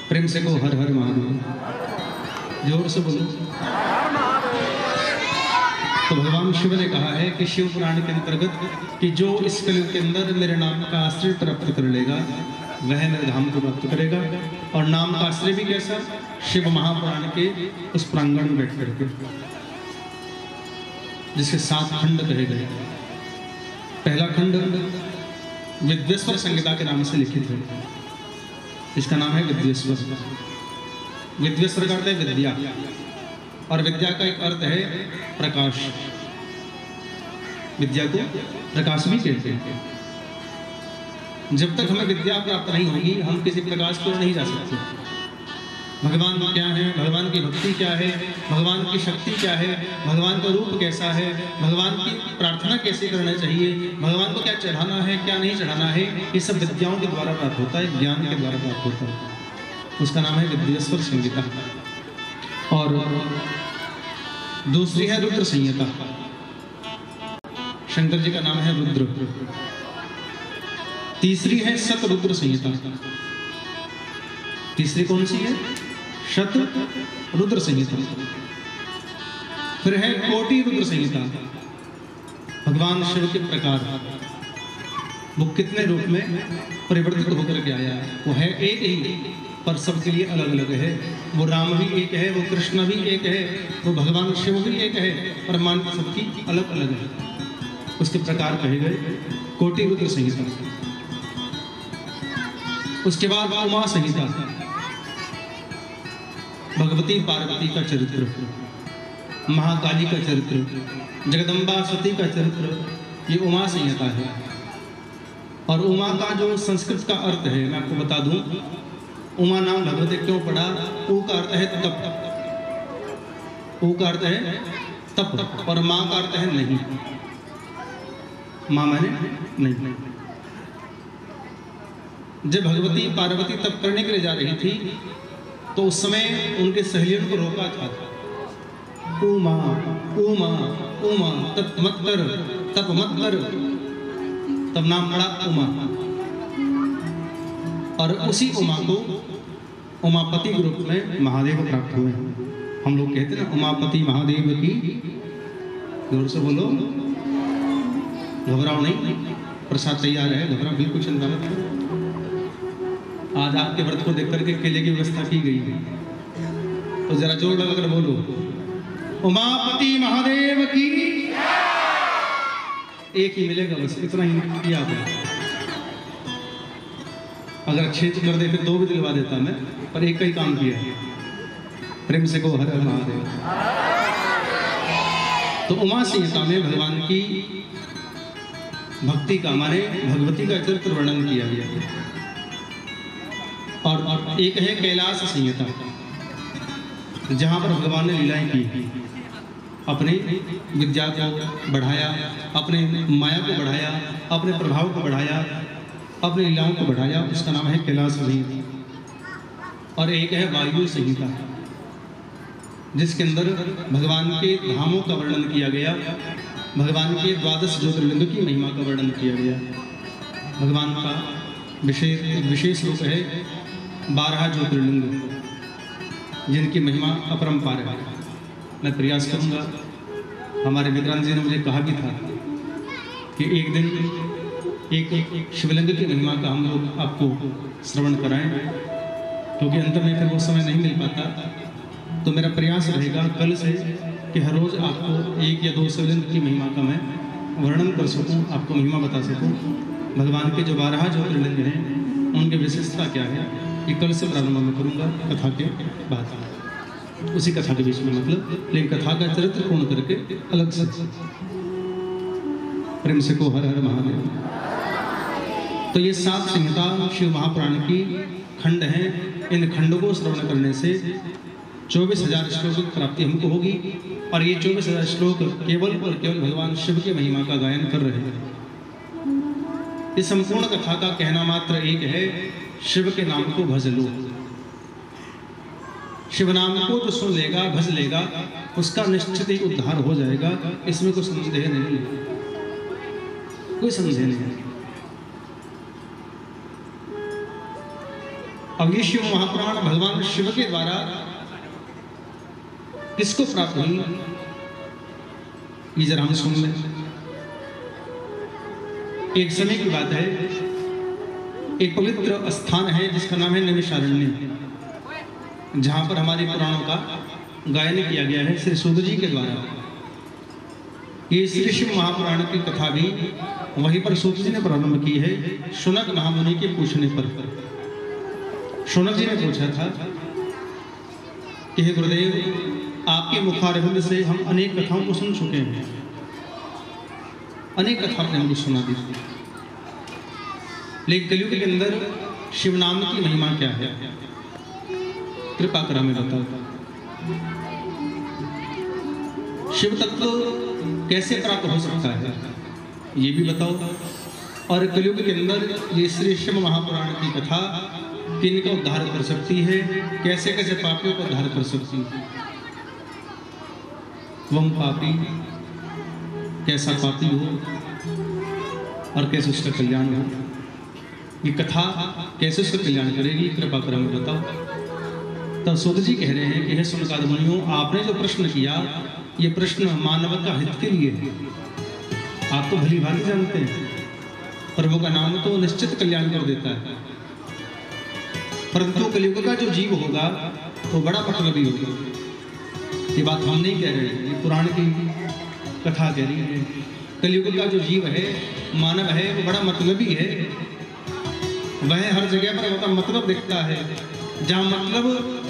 प्रेम से को हर हर महादेव, जोर से बोलो। तो भगवान शिव ने कहा है कि शिव पुराण के अंतर्गत कि जो इस कलयुग के अंदर मेरे नाम का आश्रय प्राप्त कर लेगा वह मेरे धाम को प्राप्त करेगा। और नाम का आश्रय भी कैसा? शिव महापुराण के उस प्रांगण में बैठ करके, जिसके 7 खंड कहे गए। पहला खंड विद्वेश्वर संहिता के नाम से लिखित है, इसका नाम है विद्वेश्वर। विद्वेश्वर का अर्थ है विद्या, और विद्या का एक अर्थ है प्रकाश। विद्या को प्रकाश भी कहते हैं। जब तक हमें विद्या प्राप्त नहीं होगी हम किसी प्रकाश को नहीं जा सकते। भगवान क्या है, भगवान की भक्ति क्या है, भगवान की शक्ति क्या है, भगवान का रूप कैसा है, भगवान की प्रार्थना कैसे करना चाहिए, भगवान को क्या चढ़ाना है, क्या नहीं चढ़ाना है, ये सब विद्याओं के द्वारा प्राप्त होता है, ज्ञान के द्वारा प्राप्त होता है। उसका नाम है विद्वेश्वर संहिता। और दूसरी है रुद्र संहिता। शंकर जी का नाम है रुद्र। तीसरी है शत रुद्र संहिता। तीसरी कौन सी है? शत रुद्र संहिता। फिर है कोटि रुद्र संहिता। भगवान शिव के प्रकार, वो कितने रूप में परिवर्तित होकर के आया है। वो है एक ही, पर सबके लिए अलग अलग है। वो राम भी एक है, वो कृष्ण भी एक है, वो भगवान शिव भी एक है, पर मान सबकी अलग अलग है। उसके प्रकार कहे गए कोटि रुद्र संहिता। उसके बाद उमा संहिता, भगवती पार्वती का चरित्र, महाकाली का चरित्र, जगदम्बा सती का चरित्र, ये उमा संहिता है। और उमा का जो संस्कृत का अर्थ है मैं आपको बता दूं, उमा नाम भगवती क्यों पड़ा? ऊ का अर्थ है तप, ऊ का अर्थ है तप, और माँ का अर्थ है नहीं। माँ माने नहीं। जब भगवती पार्वती तप करने के लिए जा रही थी तो उस समय उनके सहेलियों को रोका था, उमा उमा उमा तप मत कर, तप मत कर, तब नाम पड़ा उमा। और उसी उमा को उमापति के रूप में महादेव प्राप्त हुए। हम लोग कहते हैं ना उमापति महादेव की, जोर से बोलो, घबराओ नहीं, प्रसाद तैयार है, घबराओ बिल्कुल चिंता मत करो। आज आपके व्रत को देख करके केले की व्यवस्था की गई है, तो जरा जोर लगाकर बोलो, उमापति महादेव की। एक ही मिलेगा बस, इतना ही किया है। अगर अच्छे कर देते 2 भी दिलवा देता मैं, पर एक का ही काम किया है। प्रेम से को हर हर महादेव। तो उमा संहिता में भगवान की भक्ति का, माने भगवती का चरित्र वर्णन किया गया है। और एक है कैलाश संहिता, जहाँ पर भगवान ने लीलाएं की, अपनी विद्या को बढ़ाया, अपने माया को बढ़ाया, अपने प्रभाव को बढ़ाया, अपनी लीलाओं को बढ़ाया, उसका नाम है कैलाश संहिता। और एक है वायु संहिता, जिसके अंदर भगवान के धामों का वर्णन किया गया, भगवान के 12 ज्योतिर्लिंग की महिमा का वर्णन किया गया। भगवान का विशेष रूप है 12 ज्योतिर्लिंग, जिनकी महिमा अपरंपार है। मैं प्रयास करूंगा, हमारे विक्रांत जी ने मुझे कहा भी था कि एक दिन एक शिवलिंग की महिमा का हम लोग आपको श्रवण कराएं, क्योंकि अंत में फिर वो समय नहीं मिल पाता। तो मेरा प्रयास रहेगा कल से कि हर रोज़ आपको 1 या 2 शिवलिंग की महिमा का मैं वर्णन कर सकूं, आपको महिमा बता सकूं। भगवान के जो 12 ज्योतिर्लिंग हैं उनकी विशेषता क्या है, ये कल से प्रारंभ में करूंगा कथा के बाद, उसी कथा के बीच में मतलब, लेकिन कथा का चरित्र पूर्ण करके अलग से। प्रेम से को हर हर महादेव। तो ये 7 संहिता शिव महापुराण की खंड हैं। इन खंडों को श्रवण करने से 24,000 श्लोक की प्राप्ति हमको होगी। और ये 24,000 श्लोक केवल और केवल भगवान शिव की महिमा का गायन कर रहे हैं। इस संपूर्ण कथा का कहना मात्र एक है, शिव के नाम को भज लो। शिव नाम को जो सुन लेगा, भज लेगा, उसका निश्चित ही उद्धार हो जाएगा। इसमें कोई संदेह नहीं है, कोई संदेह नहीं है। अब ये शिव महापुराण भगवान शिव के द्वारा किसको प्राप्त हुई, ये जरा हम सुन लें। एक समय की बात है, एक पवित्र स्थान है जिसका नाम है नैमिषारण्य, जहाँ पर हमारे पुराणों का गायन किया गया है श्री सूत जी के द्वारा। ये श्री शिव महापुराण की कथा भी वहीं पर सूत जी ने प्रारंभ की है, शुनक महामुनि के पूछने पर। शुनक जी ने पूछा था कि हे गुरुदेव, आपके मुखारविंद से हम अनेक कथाओं को सुन चुके हैं, अनेक कथा आपने हमको सुना दी, लेकिन कलयुग के अंदर शिव नाम की महिमा क्या है, कृपा कर हमें बताओ। शिव तत्व कैसे प्राप्त हो सकता है, ये भी बताओ। और कलयुग के अंदर ये श्री शिव महापुराण की कथा किनको उद्धार कर सकती है, कैसे कैसे पापियों को उद्धार कर सकती है। वह पापी कैसा पापी हो और कैसे उसका कल्याण हो, ये कथा कैसे उसका कल्याण करेगी, कृपा कर हमें बताओ। तब सूत जी कह रहे हैं कि हे सुनकाद मुनियों, आपने जो प्रश्न किया, ये प्रश्न मानव का हित के लिए है। आप तो भली भांति जानते हैं, प्रभु का नाम तो निश्चित कल्याण कर देता है, परंतु कलयुग का जो जीव होगा वो बड़ा मतलबी होगा। ये बात हम नहीं कह रहे, ये पुराण की कथा कह रही है। कलयुग का जो जीव है, मानव है, वो बड़ा मतलबी है। वह हर जगह पर होता मतलब दिखता है, जहाँ मतलब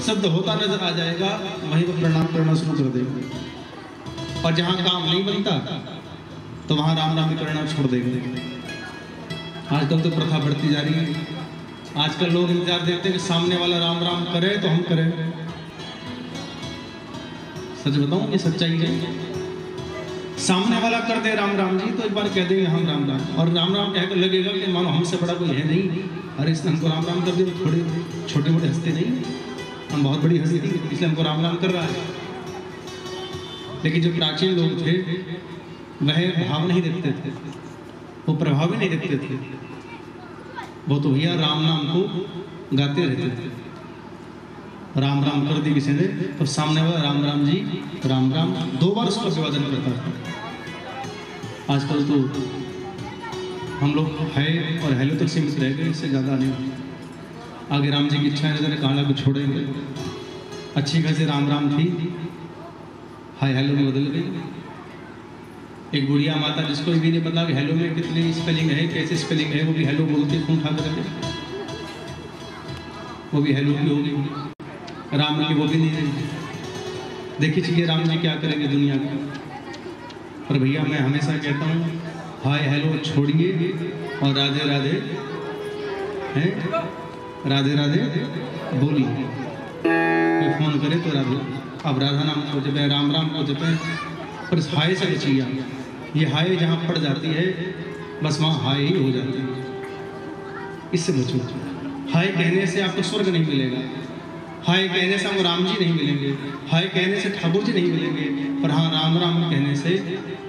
शब्द होता नजर आ जाएगा वहीं पर प्रणाम करना शुरू कर देंगे, और जहाँ काम नहीं बनता तो वहाँ राम नाम करना छोड़ देंगे। आजकल तो प्रथा बढ़ती जा रही है। आजकल लोग इंतजार देते हैं कि सामने वाला राम राम करे तो हम करें। सच बताऊं, ये सच्चाई है। सामने वाला कर दे राम राम जी तो एक बार कह देंगे हम राम राम, और राम राम कहकर लगेगा कि मानो हमसे बड़ा कोई है नहीं। अरे इसने हमको राम राम कर दिया, तो थोड़े छोटे मोटे हंसते नहीं, हम बहुत बड़ी हंसी थी इसलिए हमको राम राम कर रहा है। लेकिन जो प्राचीन लोग थे वह भाव नहीं देखते थे, वो प्रभाव ही नहीं देखते थे, वो तो भैया राम नाम को गाते रहते थे। राम राम कर दी किसी ने तो सामने वाला राम राम जी राम राम 2 बार उसका अभिवादन करता था। आजकल तो हम लोग है और हेलो तक सीमित रह गए, इससे ज़्यादा नहीं। आगे राम जी की इच्छा है, कहाना को छोड़ेंगे। अच्छी खासी राम राम थी, हाय हेलो में बदल गई। एक बुढ़िया माता जिसको भी नहीं पता कि हेलो में कितनी स्पेलिंग है, कैसी स्पेलिंग है, वो भी हेलो बोलती खून खा करके, वो भी हेलो की होगी। राम की वो भी नहीं रही। देखी चाहिए राम जी क्या करेंगे दुनिया को। पर भैया मैं हमेशा कहता हूँ हाय हेलो छोड़िए और राधे राधे हैं, राधे राधे बोलिए। कोई फोन करे तो राधे, अब राधा नाम को जपे, राम राम को जपे, पर इस हाय से बचिए। ये हाय जहाँ पड़ जाती है बस वहाँ हाय ही हो जाती है, इससे बचो। हाय कहने से आपको स्वर्ग नहीं मिलेगा, हाय कहने से हमको राम जी नहीं मिलेंगे, हाय कहने से ठाकुर जी नहीं मिलेंगे, पर हाँ राम राम कहने से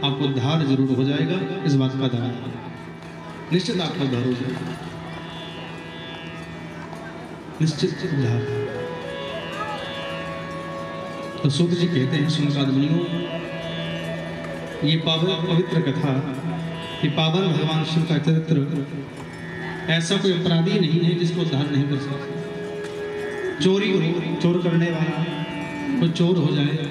आपको उद्धार जरूर हो जाएगा। इस बात का दावा है, निश्चित आपका उद्धार हो जाएगा, निश्चित उद्धार। तो सूत जी कहते हैं सुनकाद मुनियों, ये पावन पवित्र कथा, ये पावन भगवान शिव का चरित्र, ऐसा कोई अपराधी नहीं है जिसको उद्धार नहीं कर सकता। चोरी हो, चोर करने वाला कोई चोर हो जाए,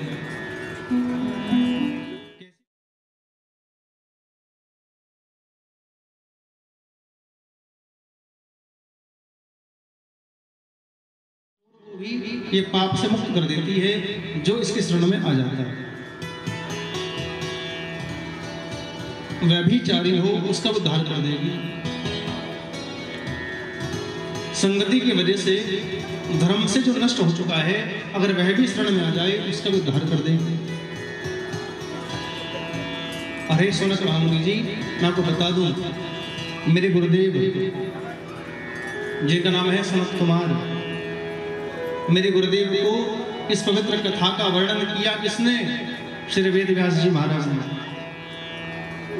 भी ये पाप से मुक्त कर देती है जो इसके शरण में आ जाता है। व्यभिचारी हो उसका उद्धार कर देगी। संगति की वजह से धर्म से जो नष्ट हो चुका है, अगर वह भी शरण में आ जाए उसका भी उद्धार कर देंगे। अरे सोनक महामुनि जी, मैं आपको बता दूं, मेरे गुरुदेव जिनका नाम है सनत कुमार, मेरे गुरुदेव को इस पवित्र कथा का वर्णन किया किसने? श्री वेद व्यास जी महाराज ने।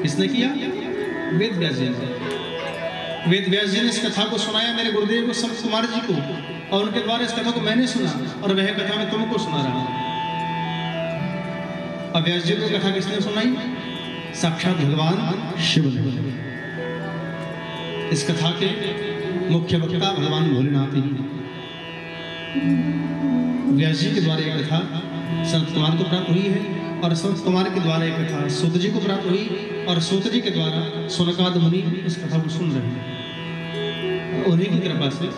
किसने किया? वेद व्यास जी ने। वेद व्यास जी ने इस कथा को सुनाया मेरे गुरुदेव को, सनत कुमार जी को, और उनके द्वारा इस कथा को मैंने सुना, और वह कथा मैं तुमको सुना रहा हूं। अब व्यास जी को कथा किसने सुनाई? साक्षात भगवान शिव ने। इस कथा के मुख्य वक्ता भगवान भोलेनाथ ही। व्यास जी के द्वारा यह कथा संत कुमार को प्राप्त हुई है, और संत कुमार के द्वारा यह कथा सूत जी को प्राप्त हुई, और सूत जी के द्वारा सुनकाद मुनि इस कथा को सुन रहे हैं। उन्हीं की कृपा से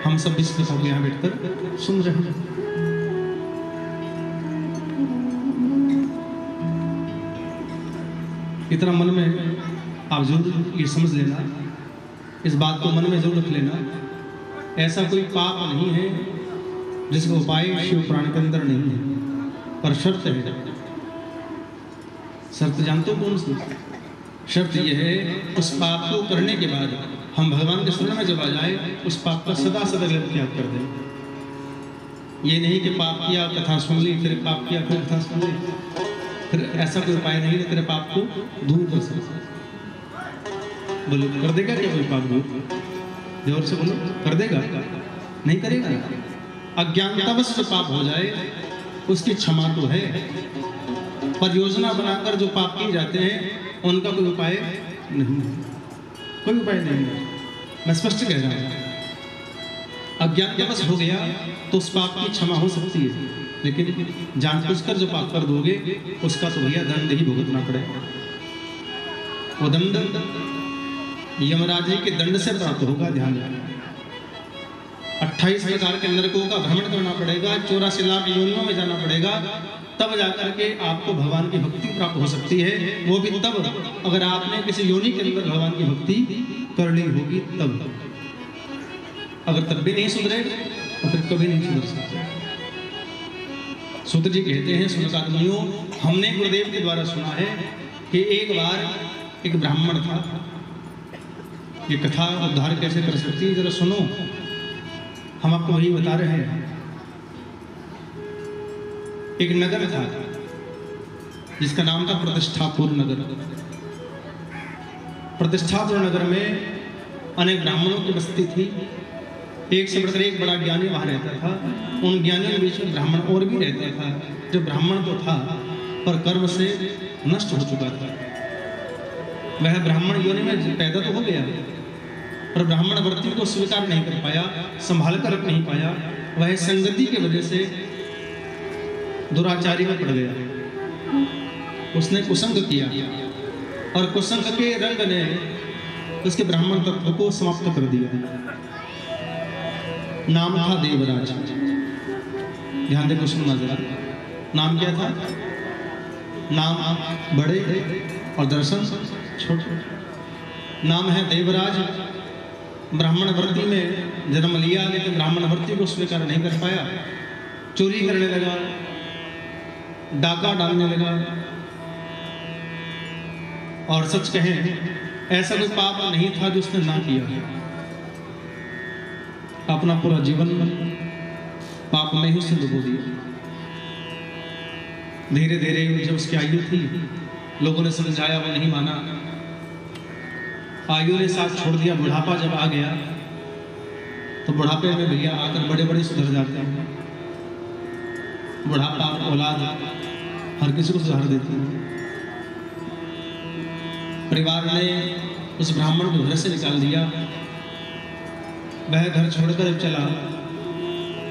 हम सब इस कथा को यहाँ बैठकर सुन रहे हैं। इतना मन में आप जरूर ये समझ लेना, इस बात को मन में जरूर रख लेना, ऐसा कोई पाप नहीं है जिसका उपाय शिव पुराण के अंदर नहीं है। पर शर्त है, शर्त जानते हो कौन सी? शर्त यह है, उस पाप को करने के बाद हम भगवान के शरण में जब आ जाए, उस पाप का सदा सदा त्याग कर दें। ये नहीं कि पाप किया कथा सुन ली, फिर पाप किया फिर कथा सुन ली, फिर ऐसा कोई उपाय नहीं है तेरे पाप को दूर कर सकता। बोलो कर देगा क्या कोई पाप दूर? जोर से बोलो, कर देगा? नहीं करेगा। अज्ञानतावश जो पाप हो जाए उसकी क्षमा तो है, पर योजना बनाकर जो पाप किए जाते हैं उनका कोई उपाय नहीं, कोई उपाय नहीं। मैं स्पष्ट कह रहा हूं, अज्ञानतावश हो गया तो उस पाप की क्षमा हो सकती है, लेकिन जानबूझकर जो पाप कर दोगे उसका तो भैया दंड ही भुगतना पड़ेगा। वो दंड यमराज जी के दंड से प्राप्त होगा। ध्यान रखना, 28 प्रकार के नरकों का भ्रमण करना पड़ेगा, 84 लाख योनियों में जाना पड़ेगा, तब जाकर के आपको भगवान की भक्ति प्राप्त हो सकती है। वो भी तब अगर आपने किसी योनि के अंदर भगवान की भक्ति करनी होगी तब। अगर तब भी नहीं सुधरे तो फिर कभी नहीं सुधर सकते। सूत्र जी कहते हैं, सुनकात्मियों, हमने गुरुदेव के द्वारा सुना है कि एक बार एक ब्राह्मण था। ये कथा उद्धार कैसे कर सकती है जरा सुनो, हम आपको वही बता रहे हैं। एक नगर था जिसका नाम था प्रतिष्ठापुर नगर। प्रतिष्ठापुर नगर में अनेक ब्राह्मणों की बस्ती थी। एक से बढ़कर एक बड़ा ज्ञानी वहां रहता था। उन ज्ञानियों के बीच में ब्राह्मण और भी रहता था, जो ब्राह्मण तो था पर कर्म से नष्ट हो चुका था। वह ब्राह्मण योनि में पैदा तो हो गया, पर ब्राह्मण वृत्ति को स्वीकार नहीं कर पाया, संभाल कर रख नहीं पाया। वह संगति की वजह से दुराचारी में पड़ गया। उसने कुसंग किया और कुसंग के रंग ने उसके ब्राह्मण तत्व को समाप्त कर दिया। नाम था देवराज। ध्यान देखो, सुनना जरा। नाम क्या था? नाम बड़े और दर्शन छोटे। नाम है देवराज। ब्राह्मण वृत्ति में जन्म लिया, लेकिन ब्राह्मण वृत्ति को स्वीकार नहीं कर पाया। चोरी करने लगा, डाका डालने लगा। और सच कहें, ऐसा कोई पाप नहीं था जो उसने ना किया। अपना पूरा जीवन पाप में ही उसने डुबो दिया। धीरे धीरे जब उसकी आयु थी, लोगों ने समझाया, वो नहीं माना। आयु ने साथ छोड़ दिया। बुढ़ापा जब आ गया तो बुढ़ापे में भैया आकर बड़े बड़े सुधर जाते हैं। बुढ़ापा औलाद हर किसी को सुधार देती है। परिवार ने उस ब्राह्मण को घर से निकाल दिया। वह घर छोड़कर चला।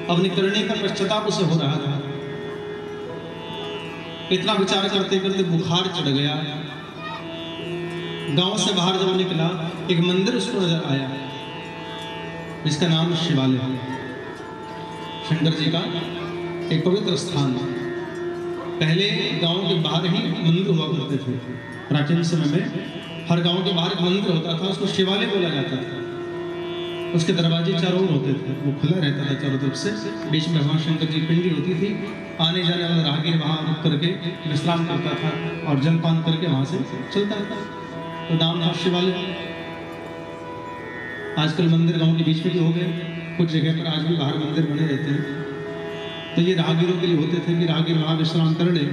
अब निकलने का पश्चाताप उसे हो रहा था। इतना विचार करते करते बुखार चढ़ गया। गांव से बाहर जब निकला, एक मंदिर उसको नजर आया जिसका नाम शिवालय है। शंकर जी का एक पवित्र स्थान। पहले गांव के बाहर ही मंदिर हुआ करते थे। प्राचीन समय में हर गांव के बाहर एक मंदिर होता था, उसको शिवालय बोला जाता था। उसके दरवाजे चारों ओर होते थे, वो खुला रहता था चारों तरफ से। बीच में भगवान शंकर जी की पिंडी होती थी। आने जाने वाला राहगीर वहाँ रुक करके विश्राम करता था और जलपान करके वहाँ से चलता था। तो नाम था शिवालय। आजकल मंदिर गांव के बीच में भी हो गए, कुछ जगह पर आज भी बाहर मंदिर बने रहते हैं। तो ये राहगीरों के लिए होते थे कि राहगीर वहाँ विश्राम कर ले,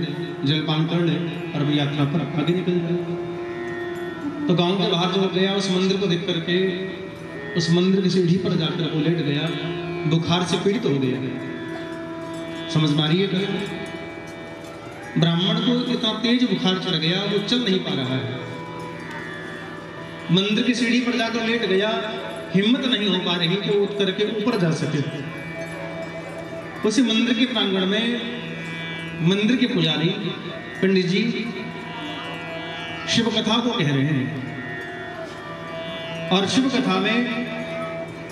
जलपान कर ले और भी यात्रा पर आगे निकल जाए। तो गांव के बाहर जब गया, उस मंदिर को देख करके उस मंदिर की सीढ़ी पर जाकर वो लेट गया। बुखार से पीड़ित हो गया। समझ में आ रही है? ब्राह्मण को इतना तेज बुखार चढ़ गया, वो चल नहीं पा रहा है। मंदिर की सीढ़ी पर जाकर लेट गया। हिम्मत नहीं हो पा रही कि वो उठ करके ऊपर जा सके। उसी मंदिर के प्रांगण में मंदिर के पुजारी पंडित जी शिव कथा को कह रहे हैं। और शिव कथा में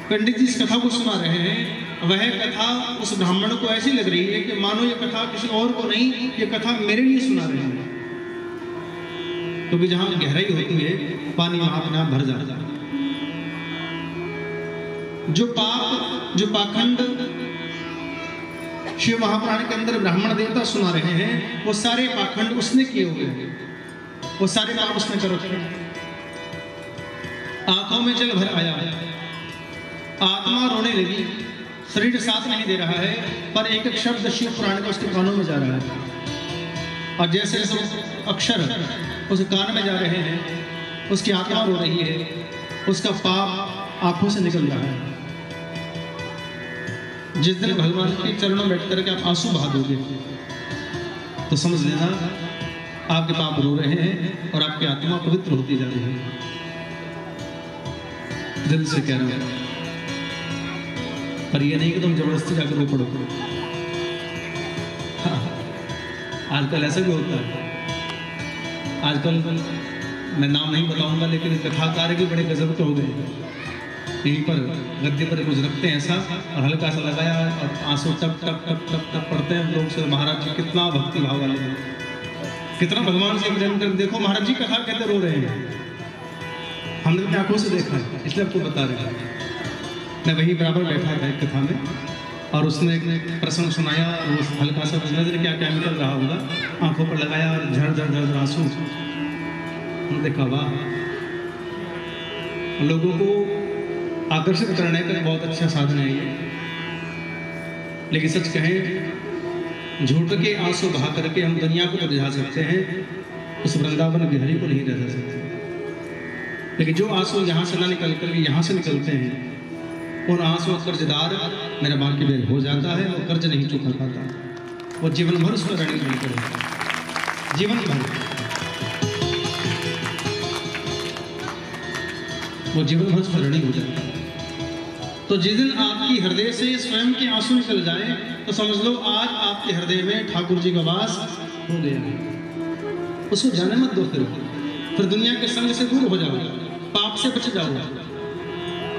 पंडित जी इस कथा को सुना रहे हैं। वह कथा उस ब्राह्मण को ऐसी लग रही है कि मानो ये कथा किसी और को नहीं, ये कथा मेरे लिए सुना रहे हैं। क्योंकि जहां गहराई होती है, पानी वहां अपना भर जाता है। जो पाप, जो पाखंड शिव महापुराण के अंदर ब्राह्मण देवता सुना रहे हैं, वो सारे पाखंड उसने किए हुए हैं। वो सारे पाप उसने कर रखे हैं। आंखों में जल भर आया, आत्मा रोने लगी, शरीर साथ नहीं दे रहा है, पर एक एक शब्द शिव पुराण का उसके कानों में जा रहा है। और जैसे जैसे अक्षर उसके कान में जा रहे हैं, उसकी आत्मा रो रही है, उसका पाप आंखों से निकल रहा है। जिस दिन भगवान के चरणों में बैठ करके आप आंसू बहा दोगे तो समझ लेना आपके पाप रो रहे हैं और आपकी आत्मा पवित्र होती जा रही है। दिल से कह रहा हूं, पर यह नहीं कि तुम जबरदस्ती जाकर रो पड़ो। आजकल ऐसा भी होता है। आजकल मैं नाम नहीं बताऊंगा, लेकिन कथाकार भी बड़े गजब के हो गए। यहीं पर गद्दे पर कुछ रखते हैं ऐसा और हल्का सा लगाया और आंसू टप टप टप टप टप पड़ते हैं लोग से। महाराज जी कितना भक्ति भाव वाले हैं, कितना भगवान से प्रेम कर। देखो महाराज जी कथा कहते रो रहे हैं। हमने अपनी आंखों से देखा है, इसलिए आपको बता रहे हैं। मैं वही बराबर बैठा था एक कथा में, और उसने एक प्रसंग सुनाया, और वो हल्का सा नजर क्या केमिकल रहा होगा, आंखों पर लगाया और झड़ झड़ झड़ आंसू। हमने देखा वाह, लोगों को आकर्षित करने का बहुत अच्छा साधन है ये। लेकिन सच कहें, झूठ के आंसू बहा करके हम दुनिया को तो रिझा सकते हैं, उस वृंदावन बिहारी को नहीं रिझा सकते। लेकिन जो आंसू यहाँ से ना निकल कर यहाँ से निकलते हैं, उन आंसुओं का कर्जदार मेरा बाकी बेर हो जाता है, वो कर्ज नहीं चुका पाता, वो जीवन भर उसका ऋणी नहीं करेगा, जीवन भर वो जीवन भर उसका ऋणी हो जाता है। तो जिस दिन आपकी हृदय से स्वयं के आंसू निकल जाए, तो समझ लो आज आपके हृदय में ठाकुर जी का वास हो गया है। उसको जाने मत दो, फिर दुनिया के संग से दूर हो जाओ, पाप से बच जाओ।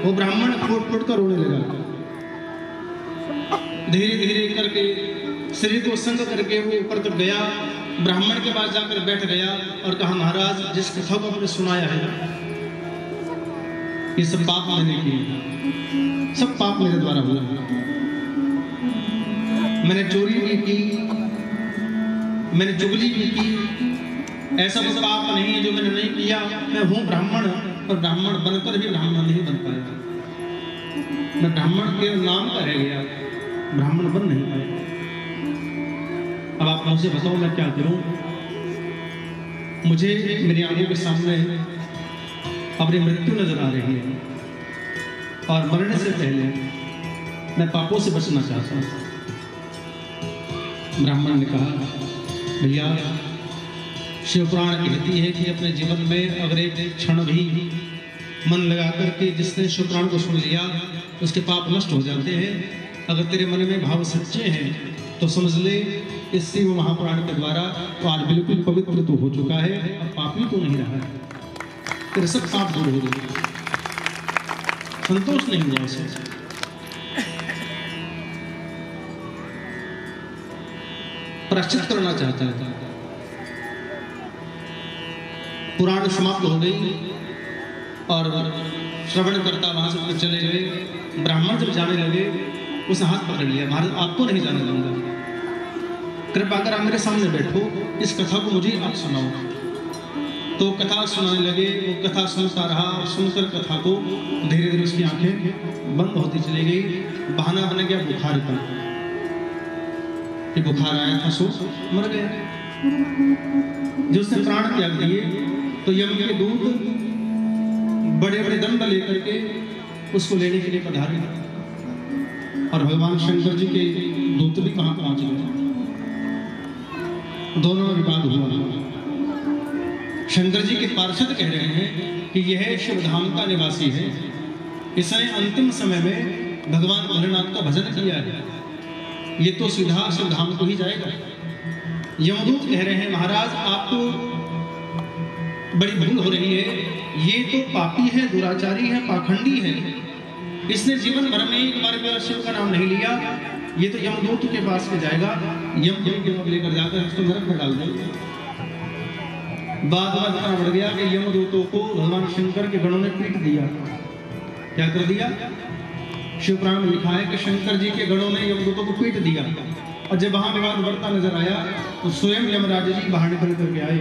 वो ब्राह्मण फूट फूट कर रोने लगा, धीरे धीरे करके शरीर को संग करके वो ऊपर तक गया, ब्राह्मण के पास जाकर बैठ गया और कहा, महाराज जिस कथा को आपने सुनाया है, ये सब पाप मैंने किए, सब पाप मेरे द्वारा हुआ। मैंने चोरी भी की, मैंने चुगली भी की, ऐसा कोई पाप नहीं है जो मैंने नहीं किया। मैं हूँ ब्राह्मण, और ब्राह्मण बनकर भी ब्राह्मण नहीं बन पाया। मैं ब्राह्मण के नाम का रह गया, ब्राह्मण बन नहीं पाया। अब आप मुझसे बताओ मैं क्या करूं? मुझे मेरी आंखों के सामने अपनी मृत्यु नजर आ रही है, और मरने से पहले मैं पापों से बचना चाहता हूं। ब्राह्मण ने कहा, भैया शिवपुराण कहती है कि अपने जीवन में अगर एक क्षण भी मन लगा करके जिसने शिवपुराण को सुन लिया, उसके पाप नष्ट हो जाते हैं। अगर तेरे मन में भाव सच्चे हैं तो समझ ले, इस शिव महापुराण के द्वारा तो आज बिल्कुल पवित्र तो हो चुका है, और पापी तो नहीं रहा है, तेरे सब पाप दूर हो गए। संतोष नहीं हुआ उसे, प्रायश्चित करना चाहता था। पुराण समाप्त हो गई और श्रवण करता वहां से चले गए। ब्राह्मण जब जाने लगे, उसने हाथ पकड़ लिया, महाराज आपको नहीं जाने दूंगा, कृपा कर आप मेरे सामने बैठो, इस कथा को मुझे आप सुनाओ। तो कथा सुनाने लगे, वो कथा सुनता रहा, और सुनकर कथा को धीरे धीरे उसकी आंखें बंद होती चली गई। बहाना बन गया बुखार का, कि बुखार आया था सो मर गया। जो उसने प्राण त्याग दिए, तो यम के दूत बड़े बड़े दंड लेकर के उसको लेने के लिए पधारे, और भगवान शंकर जी के दूत भी कहाँ पहुंच गए। दोनों में विवाद हुआ। शंकर जी के पार्षद कह रहे हैं कि यह शिवधाम का निवासी है, इसने अंतिम समय में भगवान भोलेनाथ का भजन किया है, ये तो सीधा शिवधाम को ही जाएगा। यमदूत कह रहे हैं, महाराज आपको बड़ी भूल हो रही है, ये तो पापी है, दुराचारी है, पाखंडी है, इसने जीवन भर में एक बार भी शिव का नाम नहीं लिया, ये तो यमदूत के पास में जाएगा, यम के लेकर जाकर उसको नरक में डाल देंगे। बाद में इतना बढ़ गया कि यमदूतों को भगवान शंकर के गणों ने पीट दिया। क्या कर दिया? शिवपुराण में लिखा है कि शंकर जी के गणों ने यमदूतों को पीट दिया, और जब वहां विवाद बढ़ता नजर आया तो स्वयं यमराज जी बाहर निकल करके आए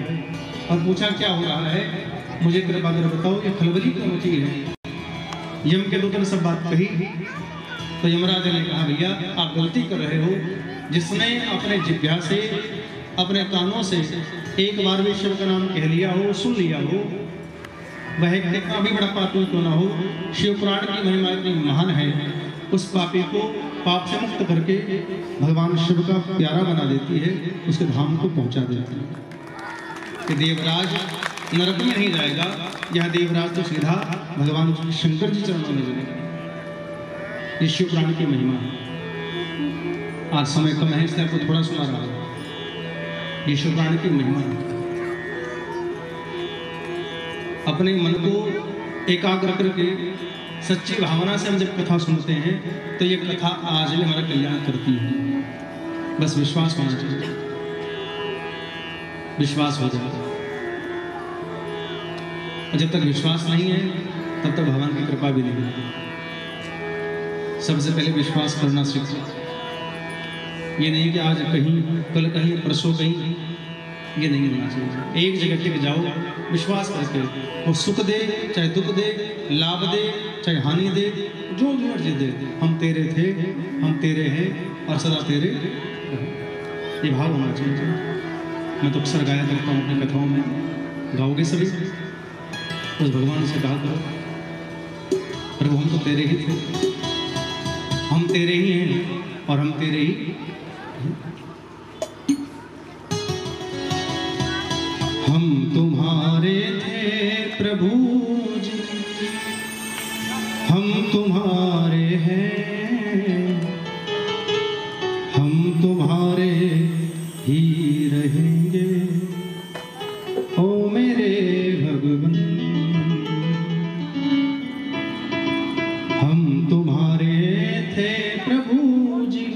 और पूछा क्या हो रहा है, मुझे कृपा कर बताओ, ये खलबली क्यों मची है। यम के दूत ने सब बात कही, तो यमराज ने कहा, भैया आप गलती कर रहे हो, जिसने अपने जिह्वा से, अपने कानों से एक बार भी शिव का नाम कह लिया हो, सुन लिया हो, वह कितना भी बड़ा पापी क्यों ना हो, शिव पुराण की महिमा इतनी महान है, उस पापी को पाप से मुक्त करके भगवान शिव का प्यारा बना देती है, उसके धाम को पहुंचा देती है। कि देवराज नरक में नहीं जाएगा, यह देवराज तो सीधा भगवान शंकर जी चरणों में जाएगा। ये शिव पुराण की महिमा है। आज समय कम है, इसलिए आपको थोड़ा सुना रहा हूं। ये शिव पुराण की महिमा है। अपने मन को एकाग्र करके सच्ची भावना से हम जब कथा सुनते हैं, तो ये कथा आज भी हमारा कल्याण करती है। बस विश्वास होना चाहिए, विश्वास हो जाए। और जब तक विश्वास नहीं है तब तक भगवान की कृपा भी नहीं है। सबसे पहले विश्वास करना सीखो। ये नहीं कि आज कहीं कल कहीं परसों कहीं, ये नहीं होना चाहिए। एक जगह टिक जाओ विश्वास करके, वो सुख दे चाहे दुख दे, लाभ दे चाहे हानि दे, जो मर्जी दे, हम तेरे थे, हम तेरे हैं और सदा तेरे रहें। ये भाव होना चाहिए। मैं तो अक्सर गाया करता हूँ अपनी कथाओं में, गाओगे सभी उस भगवान से कहा करो, प्रभु हम तो तेरे ही थे, हम तेरे ही हैं और हम तेरे ही। हम तुम्हारे थे प्रभु जी, हम तुम्हारे हैं, हम तुम्हारे ही रहेंगे ओ मेरे भगवान। हम तुम्हारे थे प्रभु जी,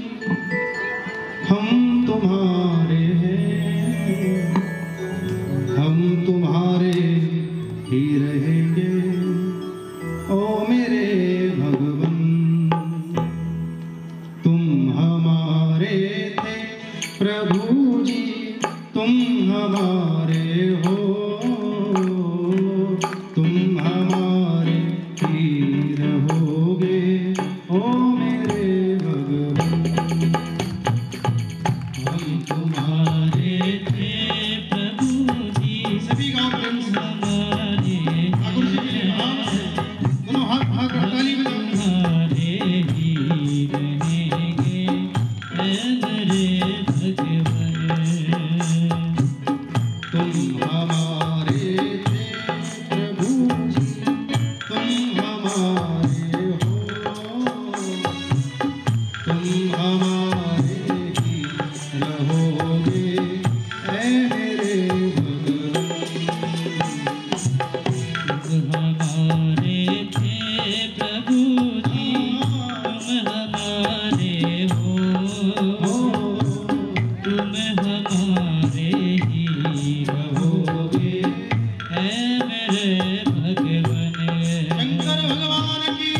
हम तुम्हारे हैं, हम तुम्हारे ही रहेंगे ओ मेरे भगवान। तुम हमारे थे प्रभु जी, तुम हमारे हो, तुम हमारे ही रहोगे ओ मेरे भगवान। हम तुम्हारे थे प्रभु जी, सभी गाँव प्रेम से हमारे ठाकुर जी के नाम से दोनों हाथ उठाकर ताली बजाओ। तुम्हारे ही रहेंगे ऐ मेरे भगवान। तुम हमारे थे प्रभु जी, तुम हमारे हो, तुम हमारे ही रहोगे ऐ मेरे भगवान। हमारे थे प्रभु जी, तुम हमारे हो, तुम हमारे ही रहोगे ऐ मेरे भगवान। शंकर भगवान की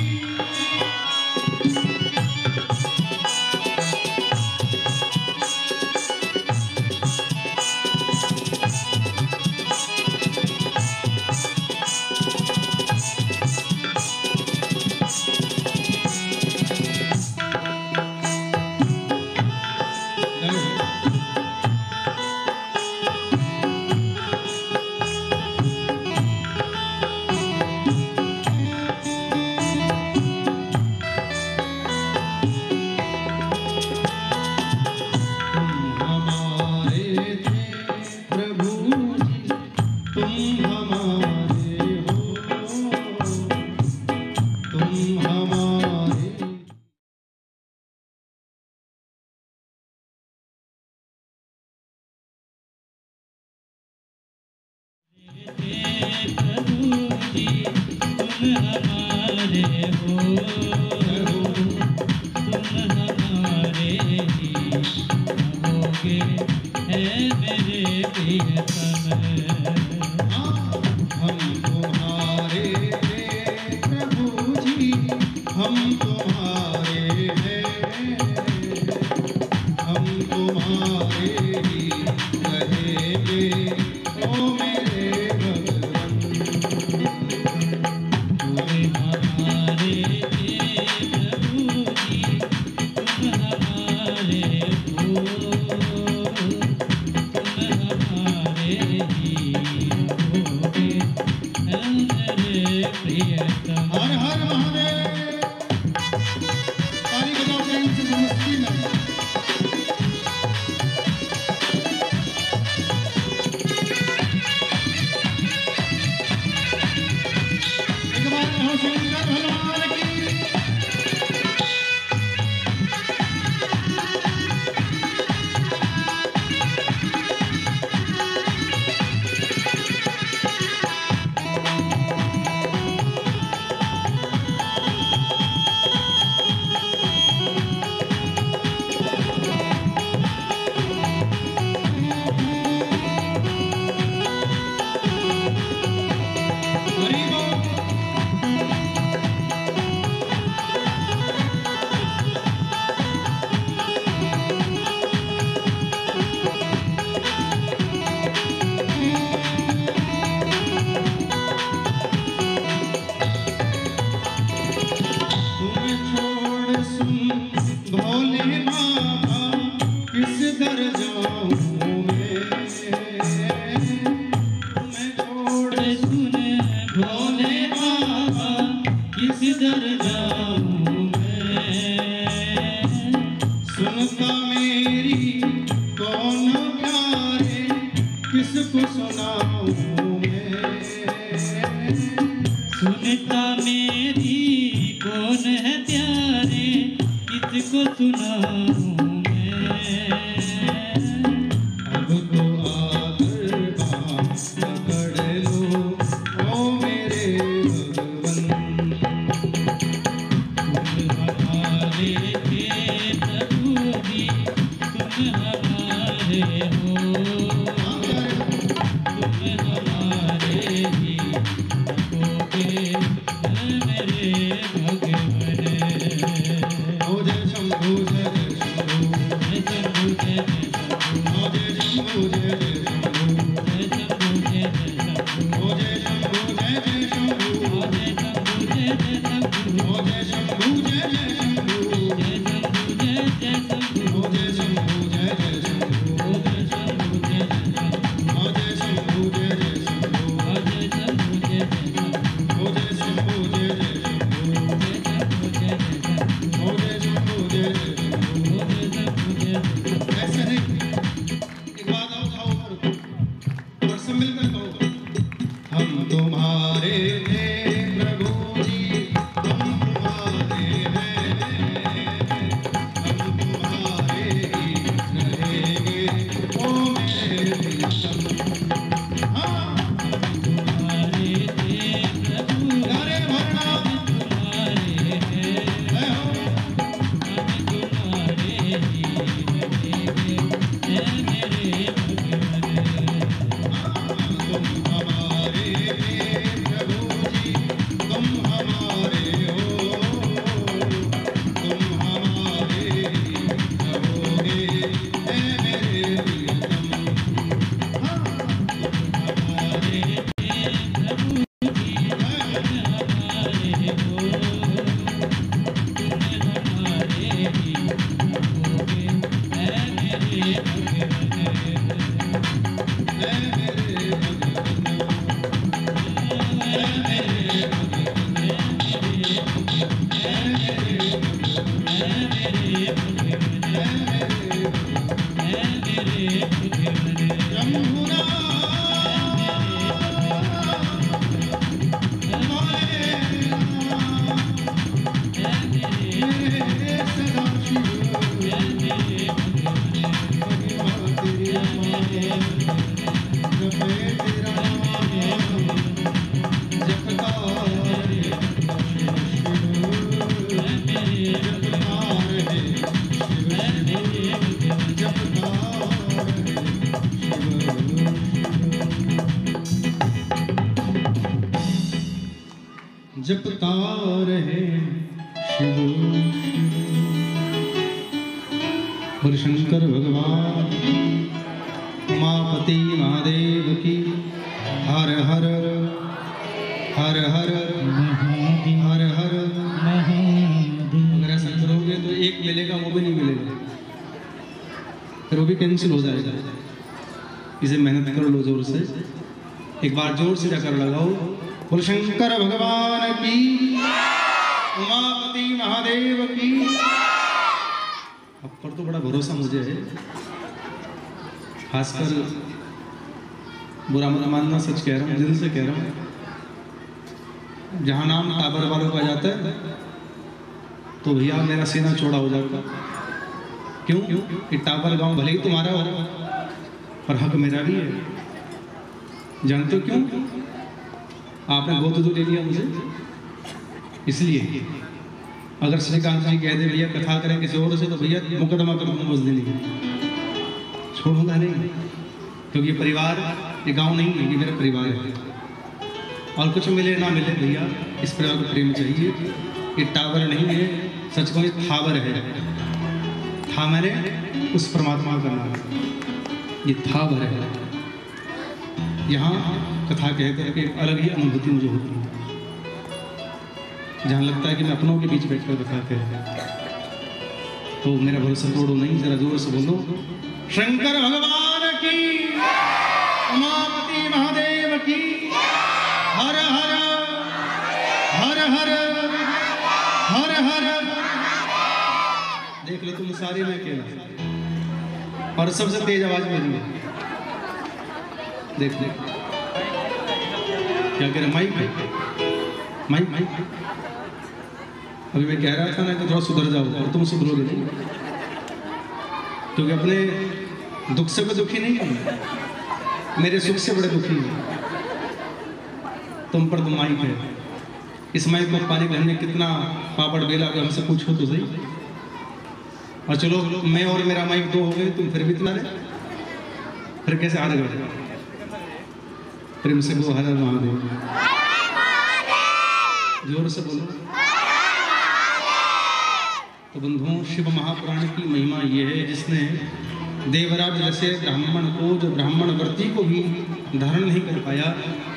हर हर महादेव। ताली बजाओ प्रेम से। किसको सुनाऊं मैं। अब तो आकर बाँह पकड़ लो ओ मेरे भगवन। तुम हमारे थे प्रभु जी, तुम हमारे हो, तुम हमारे ही रखोगे मेरे भगवन। ओ जय शंभू जय जय शंभू, जय शंभू जय जय शंभू, ओ जय शंभू जय जय शंभू, जय शंभू जय जय शंभू, ओ जय शंभू जय जय शंभू, ओ जय शंभू जय जय शंभू, ओ जय शंभू जय जय शंभू, जय शंभू जय जय शंभू, ओ जय शंभू जय जय शंभू, ओ जय शंभू जय जय शंभू, ओ जय शंभू जय जय शंभू, ओ जय शंभू जय जय शंभू, ओ जय शंभू जय जय शंभू, जय शंभू जय जय शंभू, ओ जय शंभू जय जय शंभू। ओ जय शंभू जय जय शंभू। ऐसे नहीं, एक बात और खाओ और सब मिलकर कहो, हम तुम्हारे हैं प्रभु जी, हम तुम्हारे हैं, हम तुम्हारे ही रहेंगे ओ मेरे प्रियतम। हाँ, तुम्हारे थे प्रभु, नारे भरना तुम्हारे हैं, है हो। हम तुम्हारे ही रहेंगे है मेरे भगवन। तुम हमारे हैं प्रभु जी, तुम हमारे हो, तुम हमारे ही रहोगे ऐ मेरे प्रियतम। हाँ, हमारे थे प्रभु जी, हमारे हो, तुम हमारे ही रखोगे है मेरे भगवन। ऐ मेरे भगवन, शंभुना मेरे सदा शिव, महिमा तेरी अपार, जपे तेरा नाम, जपता रहे शिव शिव, जपता रहे शिव शिव, जपता रहे शिव शिव, जपता रहे शिव शिव। बोले शंकर भगवान उमापति महादेव की हर हर हर हर हर हर। अगर ऐसा करोगे तो एक मिलेगा वो भी नहीं मिलेगा, फिर वो भी कैंसिल हो जाएगा। इसे मेहनत कर लो जोर से, एक बार जोर से जाकर लगाओ। बोल शंकर भगवान की, उमापति महादेव की। अब पर तो बड़ा भरोसा मुझे है, खासकर बुरा मत मानना, सच कह रहा हूँ, दिल से कह रहा हूँ। जहाँ नाम टाबर वालों का जाता है तो भैया मेरा सीना चौड़ा हो जाता। क्यों? कि टाबर गांव भले ही तुम्हारा हो पर हक मेरा भी है। जानते हो क्यों? आपने गोद तो ले लिया मुझे, इसलिए अगर श्रीकांत जी कह दे भैया कथा करें किसी और से तो भैया मुकदमा कर दूंगा उस दिन, छोड़ूंगा नहीं। क्योंकि ये परिवार, ये गांव नहीं है, ये मेरा परिवार है। और कुछ मिले ना मिले भैया, इस परिवार को प्रेम चाहिए। ये टावर नहीं है, सच कहूँ ये थावर है। था मैंने उस परमात्मा का नाम, ये थावर है। यहाँ कथा कहकर के अलग ही अनुभूति मुझे होती है, जहाँ लगता है कि मैं अपनों के बीच बैठकर कथा कह। तो मेरा भरोसा तोड़ो नहीं, जरा जोर से बोलो शंकर भगवान की, उमापति महादेव की। हर हर हर हर हर हर। देख लो तुम सारे में अकेला, और सबसे तेज आवाज मेरी है। देख देख क्या कह रहे, माइक माइक माइक। अभी मैं कह रहा था ना कि थोड़ा सुधर जाओ, और तुम सुधरोगे नहीं, क्योंकि अपने दुख से मैं दुखी नहीं हूँ, मेरे सुख से बड़े दुखी हैं। तुम पर तो माइक है, इस माइक को पाने के लिए हमने कितना पापड़ बेला, अगर हमसे पूछो तो सही। और चलो मैं और मेरा माइक दो हो गए, तुम फिर भी इतना रहे, फिर कैसे हार गए? प्रेम से बोलो हर हर महादेव, जोर से बोलो। तो बंधुओं, शिव महापुराण की महिमा ये है, जिसने देवराज जैसे ब्राह्मण को, जो ब्राह्मण व्रती को भी धारण नहीं कर पाया,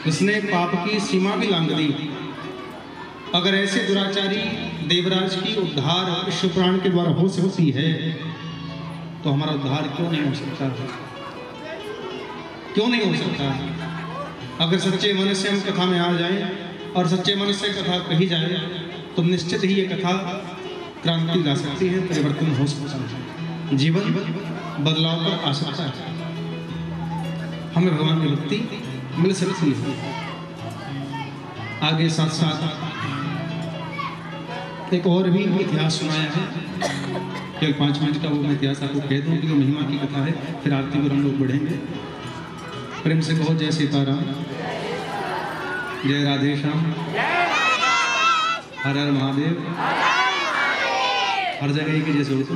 उसने पाप की सीमा भी लांघ दी। अगर ऐसे दुराचारी देवराज की उद्धार शिव पुराण के द्वारा हो सकती है, तो हमारा उद्धार क्यों नहीं हो सकता? क्यों नहीं हो सकता? अगर सच्चे मन से हम कथा में आ जाएं और सच्चे मन से कथा कही जाए, तो निश्चित ही ये कथा क्रांति ला सकती है, परिवर्तन हो सकता है, जीवन बदलाव पर आ सकता है, हमें भगवान की भक्ति मिल सकती है। आगे साथ साथ एक और भी इतिहास सुनाया है, केवल 5 मिनट का वो मैं इतिहास आपको कह दूँ, क्योंकि महिमा की कथा है, फिर आरती पर हम लोग बढ़ेंगे। प्रेम से कहो जय सीताराम, जय राधे श्याम, हर हर महादेव। हर जगह की जैसे होते,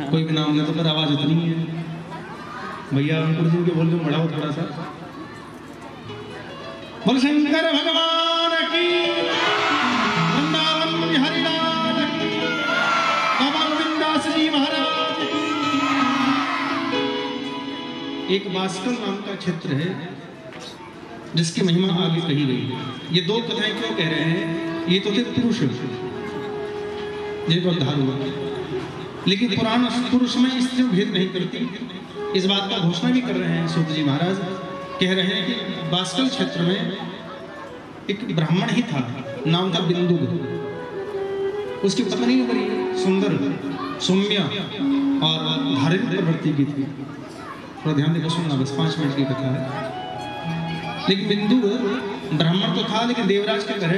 कोई भी नाम लेते पर आवाज इतनी है। भैया अंकुर जी के बोल दो, बढ़ाओ थोड़ा सा। बोल शंकर भगवान की, वृंदावन बिहारी लाल की, बाबा गोविंदास जी महाराज की। एक बास्कल नाम का क्षेत्र है, जिसकी महिमा आगे कही गई है। ये 2 कथाएं क्यों कह रहे हैं? ये तो थे पुरुष जिनको उद्धार हुआ, लेकिन पुराण पुरुष में स्त्री भेद नहीं करती। इस बात का घोषणा भी कर रहे हैं सूत जी महाराज, कह रहे हैं कि बास्कल क्षेत्र में एक ब्राह्मण ही था, नाम था बिंदु। उसकी पत्नी बड़ी सुंदर, सौम्या और धार्मिक प्रवृत्ति की थी। थोड़ा ध्यान देकर सुनना, बस 5 मिनट की कथा है। लेकिन बिंदु ब्राह्मण तो था, लेकिन देवराज के घर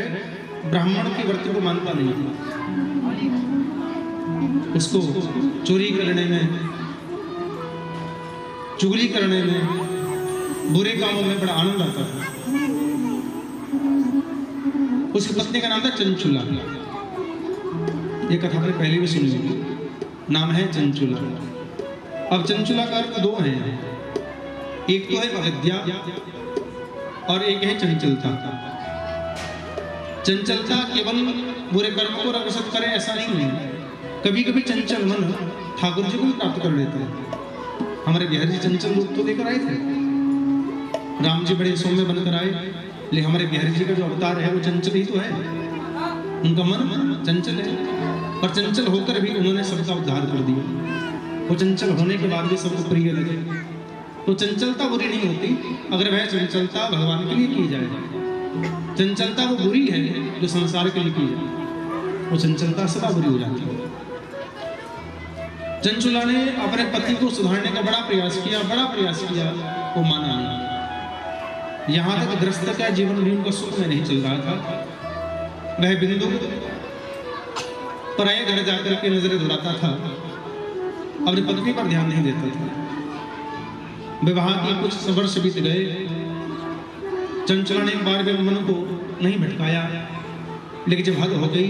ब्राह्मण की वृत्ति को मानता नहीं था। उसको चोरी करने में, चुगली करने में, बुरे कामों में बड़ा आनंद आता था। उसकी पत्नी का नाम था चंचुला। ये कथा मैंने पहले भी सुनी होगी, नाम है चंचुला। अब चंचुला का अर्थ 2 है, एक तो है अविद्या और एक है चंचलता। चंचलता केवल बुरे कर्मों को रक्षित करे ऐसा नहीं है, कभी कभी चंचल मन ठाकुर जी को भी प्राप्त कर लेता है। हमारे बिहारी जी चंचल रूप तो लेकर आए थे, राम जी बड़े सौम्य बनकर आए, लेकिन हमारे बिहारी जी का जो अवतार है वो चंचल ही तो है। उनका मन चंचल है, और चंचल होकर भी उन्होंने सबका उद्धार कर दिया। वो चंचल होने के बाद भी सबको प्रिय लगे। तो चंचलता बुरी नहीं होती, अगर वह चंचलता भगवान के लिए की जाए। चंचलता वो बुरी है जो संसार के लिए की जाए, वो चंचलता सदा बुरी हो जाती है। चंचुला ने अपने पति को सुधारने का बड़ा प्रयास किया, वो माना नहीं। यहाँ तक गृहस्थ का जीवन भी उनका सुख में नहीं चल रहा था। वह बिंदु पराये घर जाकर के नजरें दौड़ाता था, अपनी पत्नी पर ध्यान नहीं देता था। विवाह के कुछ वर्ष बीत गए, चंचुला ने एक बार भी मन को नहीं भटकाया, लेकिन जब हद हो गई,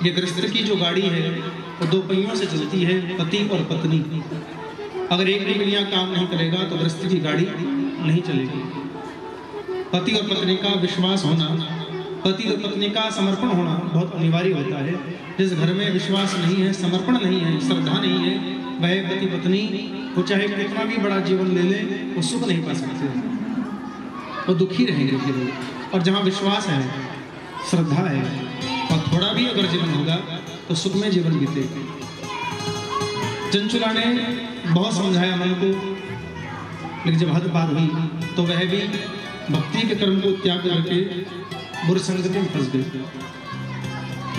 ये गृहस्थ की जो गाड़ी है वो 2 पहियों से चलती है, पति और पत्नी। अगर एक भी पहिया काम नहीं करेगा तो गृहस्थ की गाड़ी नहीं चलेगी। पति और पत्नी का विश्वास होना, पति और पत्नी का समर्पण होना बहुत अनिवार्य होता है। जिस घर में विश्वास नहीं है, समर्पण नहीं है, श्रद्धा नहीं है, वह पति पत्नी वो चाहे कितना भी बड़ा जीवन ले ले, वो सुख नहीं पा सकते, वो दुखी रहेंगे फिर। और जहाँ विश्वास है, श्रद्धा है, और थोड़ा भी अगर जीवन होगा तो सुख में जीवन बीतेगा। चंचुला ने बहुत समझाया मन को, लेकिन जब हद पार हुई तो वह भी भक्ति के कर्म को त्याग करके बुरी संगति में फंस गई,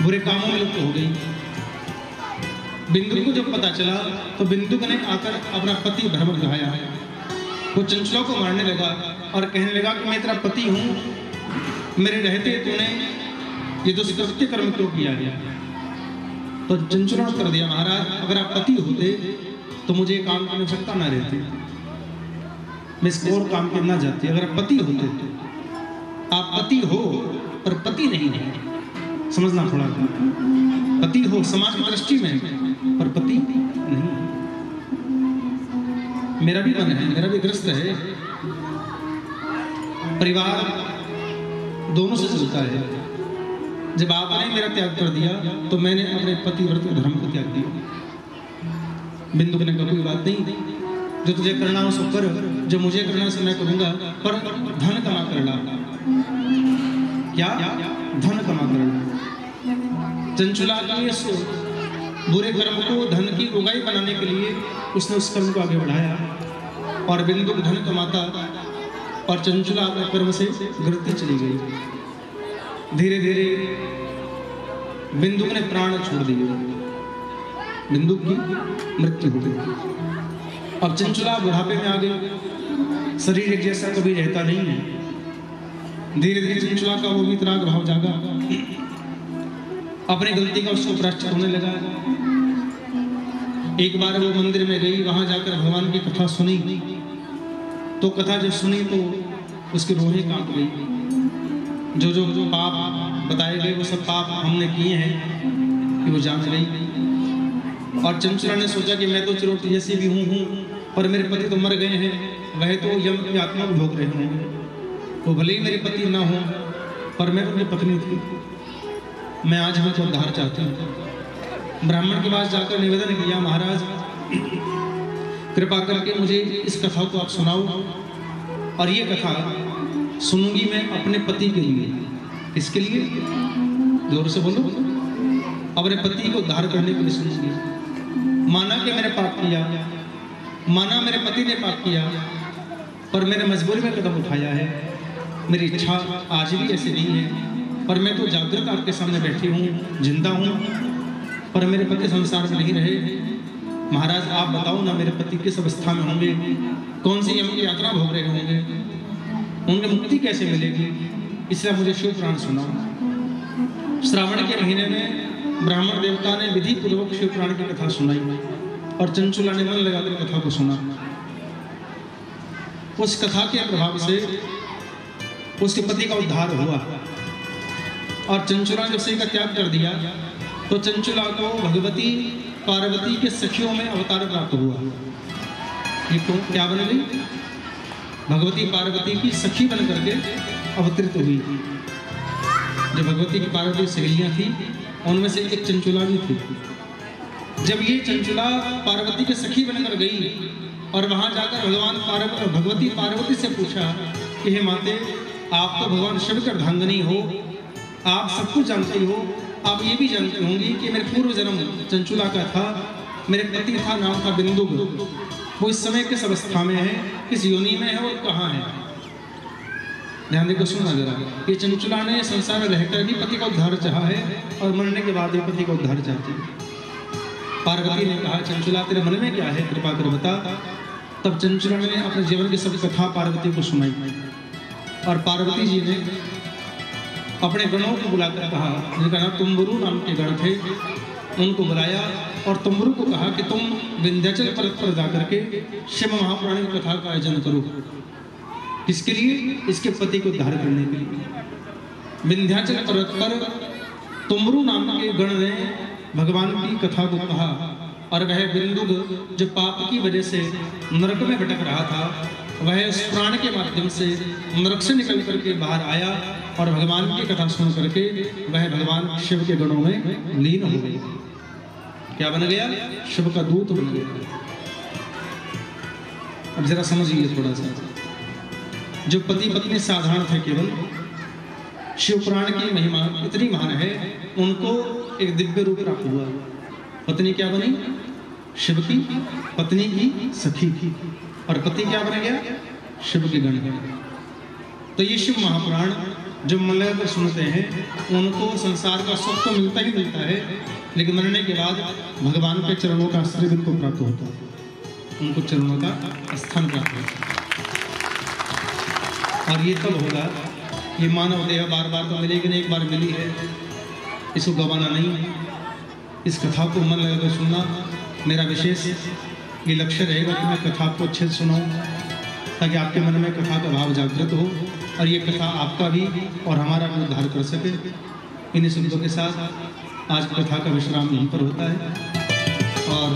बुरे कामों में लिप्त हो गई। बिंदु को जब पता चला तो बिंदु ने आकर अपना पति भ्रम दिखाया। वो चंचुला को मारने लगा और कहने लगा कि मैं तेरा पति हूँ, मेरे रहते तूने ये दुष्कृत्य कर्म क्यों किया गया? तो चंचुला ने उत्तर दिया, महाराज अगर आप पति होते तो मुझे ये काम की आवश्यकता ना रहती, मैं इस और काम के ना जाती। अगर आप पति होते, आप पति हो पर पति नहीं है, समझना थोड़ा, पति हो समाज की दृष्टि में पर पति नहीं। मेरा भी मन है, मेरा भी ग्रस्त है, परिवार दोनों से चलता है। जब आपने मेरा त्याग कर दिया तो मैंने अपने पतिव्रत धर्म को त्याग दिया। बिंदु ने कहा कोई बात नहीं, जो तुझे करना हो सो कर, जो मुझे करना से मैं करूंगा, पर धन कमा कर ला। क्या? धन कमा कर ला। चंचुला के इस बुरे कर्म को धन की उगाई बनाने के लिए उसने उस कर्म को आगे बढ़ाया और बिंदु धन कमाता और चंचुला अपने कर्म से गिरती चली गई। धीरे धीरे बिंदु ने प्राण छोड़ दिए, बिंदु की मृत्यु हो गई। अब चंचुला बुढ़ापे में आ गई, शरीर एक जैसा कभी रहता नहीं है। धीरे धीरे चंचुला का वो वितराग भाव जागा, अपनी गलती का उसको प्रायश्चित होने लगा। एक बार वो मंदिर में गई, वहां जाकर भगवान की कथा सुनी, तो कथा जब सुनी तो उसकी रोहें कांप गई। जो पाप बताए गए वो सब पाप हमने किए हैं कि वो जान गई। और चंचुला ने सोचा कि मैं तो चिरोटी जैसी भी हूँ, पर मेरे पति तो मर गए हैं, वह तो यम की आत्मा को भोग रहे होंगे। वो भले ही मेरे पति ना हो, पर मैं उनकी पत्नी थी। मैं आज उनको उद्धार चाहती हूँ। ब्राह्मण के पास जाकर निवेदन किया, महाराज कृपा करके मुझे इस कथा को आप सुनाओ, और ये कथा सुनूंगी मैं अपने पति के लिए। इसके लिए जोर से बोलो, अपने पति को उद्धार करने के लिए सुनूंगी। माना कि मैंने पाप किया, माना मेरे पति ने पाप किया, पर मैंने मजबूरी में कदम उठाया है। मेरी इच्छा आज भी ऐसी नहीं है, पर मैं तो जागृत आपके सामने बैठी हूँ, जिंदा हूँ, पर मेरे पति संसार में नहीं रहे। महाराज आप बताओ ना, मेरे पति किस अवस्था में होंगे, कौन सी यम की यात्रा भोग रहे होंगे, उनकी मुक्ति कैसे मिलेगी, इसलिए मुझे शिव पुराण सुनाओ। श्रावण के महीने में ब्राह्मण देवता ने विधि पूर्वक शिव पुराण की कथा सुनाई और चंचुला ने मन लगाकर कथा को सुना। उस कथा के प्रभाव से उसके पति का उद्धार हुआ और चंचुला ने जब से का त्याग कर दिया तो चंचुला को भगवती पार्वती के सखियों में अवतार प्राप्त हुआ। ये तो क्या बन गई? भगवती पार्वती की सखी बन करके अवतरित हुई। जो भगवती की पार्वती सहेलियां थी उनमें से एक चंचुला भी थी। जब ये चंचुला पार्वती के सखी बनकर गई और वहां जाकर भगवती पार्वती से पूछा कि हे माते, आप तो भगवान शिव की अर्धांगिनी हो, आप सब कुछ जानती हो, आप ये भी जानती होंगी कि मेरे पूर्व जन्म चंचुला का था, मेरे पति था, नाम था बिंदु, वो इस समय किस अवस्था में है, किस योनि में है और कहाँ है। ध्यान देकर सुनना जरा। ये चंचुला ने संसार में रहकर भी पति का उद्धार चाहा है और मरने के बाद भी पति का उद्धार चाहती है। पार्वती ने कहा, चंचुला तेरे मन में क्या है, कृपा कर बता। तब चंचुला ने अपने जीवन की सब कथा पार्वती को सुनाई और पार्वती जी ने अपने गणों को बुलाकर कहा, जिनका नाम तुम्बुरु नाम के गण थे, उनको बुलाया और तुम्बुरु को कहा कि तुम विंध्याचल पर्वत पर जाकर के शिव महापुराण की कथा का आयोजन करो। किसके लिए? इसके पति को उद्धार करने के लिए। विंध्याचल पर्वत पर तुम्बुरु नाम के गण ने भगवान की कथा को कहा और वह बिंदु जो पाप की वजह से नरक में भटक रहा था, वह उस प्राण के माध्यम से नरक से निकल करके बाहर आया और भगवान की कथा सुन करके वह भगवान शिव के गणों में लीन हो गई। क्या बन गया? शिव का दूत बन गया। अब जरा समझिए थोड़ा सा, जो पति पत्नी साधारण थे, केवल शिव पुराण की महिमा इतनी महान है, उनको एक दिव्य रूप प्राप्त हुआ। पत्नी क्या बनी? शिव की पत्नी की सखी थी और पति क्या बन गया? शिव के गण। तो ये शिव महापुराण जो मन लगाकर सुनते हैं उनको संसार का सुख तो मिलता ही मिलता है, लेकिन मरने के बाद भगवान के चरणों का आश्रय उनको प्राप्त होता है, उनको चरणों का स्थान प्राप्त होता है। और ये तब होगा, ये मानव देह बार बार तो मिलेगी नहीं, एक बार मिली है, इसको गवाना नहीं। इस कथा को मन लगाकर सुनना। मेरा विशेष ये लक्ष्य रहेगा कि मैं कथा को अच्छे से सुनाऊं, ताकि आपके मन में कथा का भाव जागृत हो और ये कथा आपका भी और हमारा भी उद्धार कर सके। इन्हीं शब्दों के साथ आज कथा का विश्राम यहीं पर होता है। और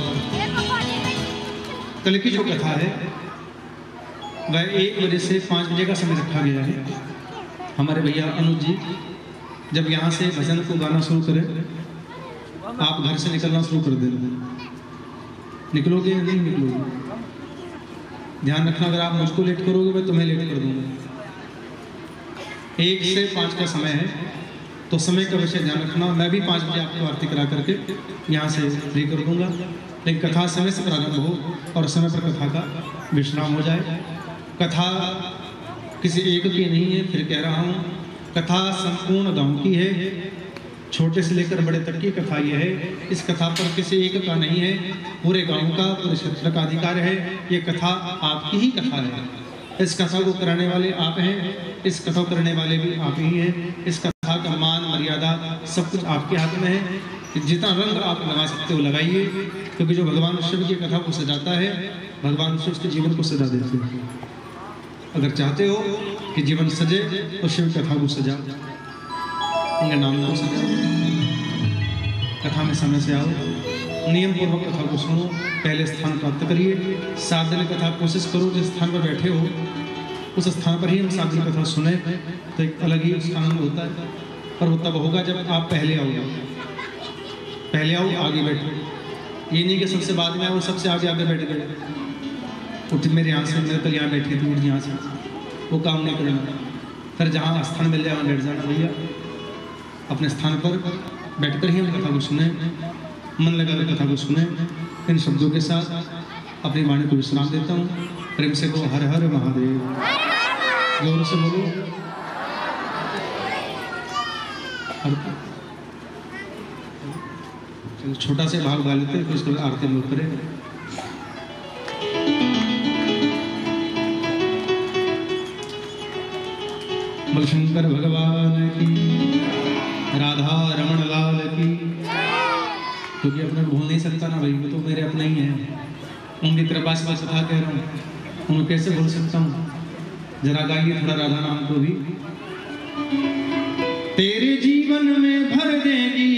कल की जो कथा है वह 1 बजे से 5 बजे का समय रखा गया है। हमारे भैया अनुज जी जब यहाँ से भजन को गाना शुरू करें, आप घर से निकलना शुरू कर देना। निकलोगे या नहीं निकलोगे? ध्यान रखना, अगर आप मुझको लेट करोगे मैं तुम्हें लेट कर दूंगा। 1 से 5 का समय है, तो समय का विषय ध्यान रखना। मैं भी 5 बजे आपको आरती करा करके यहाँ से फ्री कर दूंगा, लेकिन कथा समय से प्रारंभ हो और समय पर कथा का विश्राम हो जाए। कथा किसी एक की नहीं है, फिर कह रहा हूँ, कथा संपूर्ण गांव की है। छोटे से लेकर बड़े तक की कथा ये है। इस कथा पर किसी एक का नहीं है, पूरे गांव का, पूरे क्षेत्र का अधिकार है। ये कथा आपकी ही कथा है। इस कथा को कराने वाले आप हैं, इस कथा को करने वाले भी आप ही हैं। इस कथा का मान मर्यादा सब कुछ आपके हाथ में है। जितना रंग आप लगा सकते हो लगाइए, क्योंकि जो भगवान शिव की कथा को सजाता है, भगवान शिव उसके जीवन को सजा देते हैं। अगर चाहते हो कि जीवन सजे तो शिव कथा को सजा, उनके नाम को सजा। कथा में समय से आओ, नियम पूर्वक कथा को सुनो, पहले स्थान प्राप्त करिए। 7 दिन कथा कोशिश करो, जिस स्थान पर बैठे हो उस स्थान पर ही हम 7 दिन कथा सुने, तो एक अलग ही उसका आनंद होता है। पर वो तब होगा जब आप पहले आओगे। पहले आओ, आगे बैठो। ये नहीं कि सबसे बाद में आओ, सबसे आगे आगे बैठ गए। उठ मेरे यहाँ से, मेरे कल यहाँ बैठी थी, उठ यहाँ से, वो काम नहीं करना। फिर जहाँ स्थान मिल जाए वहाँ बैठ जाना। भैया अपने स्थान पर बैठकर ही हम कथा को सुने, मन लगाकर कथा को सुने। इन शब्दों के साथ अपनी वाणी को विश्राम देता हूँ। प्रेम से को हर हर महादेव, जोर से बोलो। चलो छोटा से भाग गा लेते हैं, फिर उसके बाद आरती में करें। बोल शंकर भगवान की, राधा रमण लाल की। क्योंकि अपने भूल नहीं सकता ना भाई, वो तो मेरे अपने ही हैं। उनकी कृपा से कथा कह रहा हूँ, उन्हें कैसे भूल सकता हूँ। जरा गाइए थोड़ा राधा नाम को भी। तेरे जीवन में भर देगी,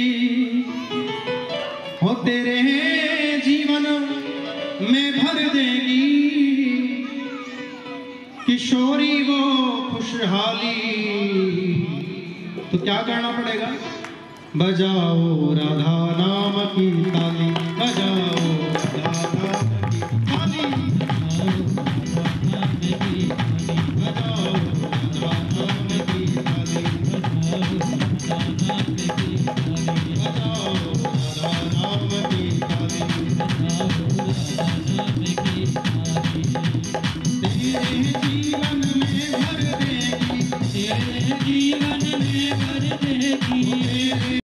हो तेरे जीवन में भर देगी किशोरी वो खुशहाली। तो क्या करना पड़ेगा? बजाओ राधा नाम की ताली, बजाओ राधा की ताली, बजाओ राधा नाम की ताली, बजाओ राधा नाम की ताली, बजाओ राधा नाम की ताली, बजाओ राधा नाम की ताली, बजाओ राधा नाम की ताली। तेरे जीवन में भर देगी, तेरे जीवन में भर देगी।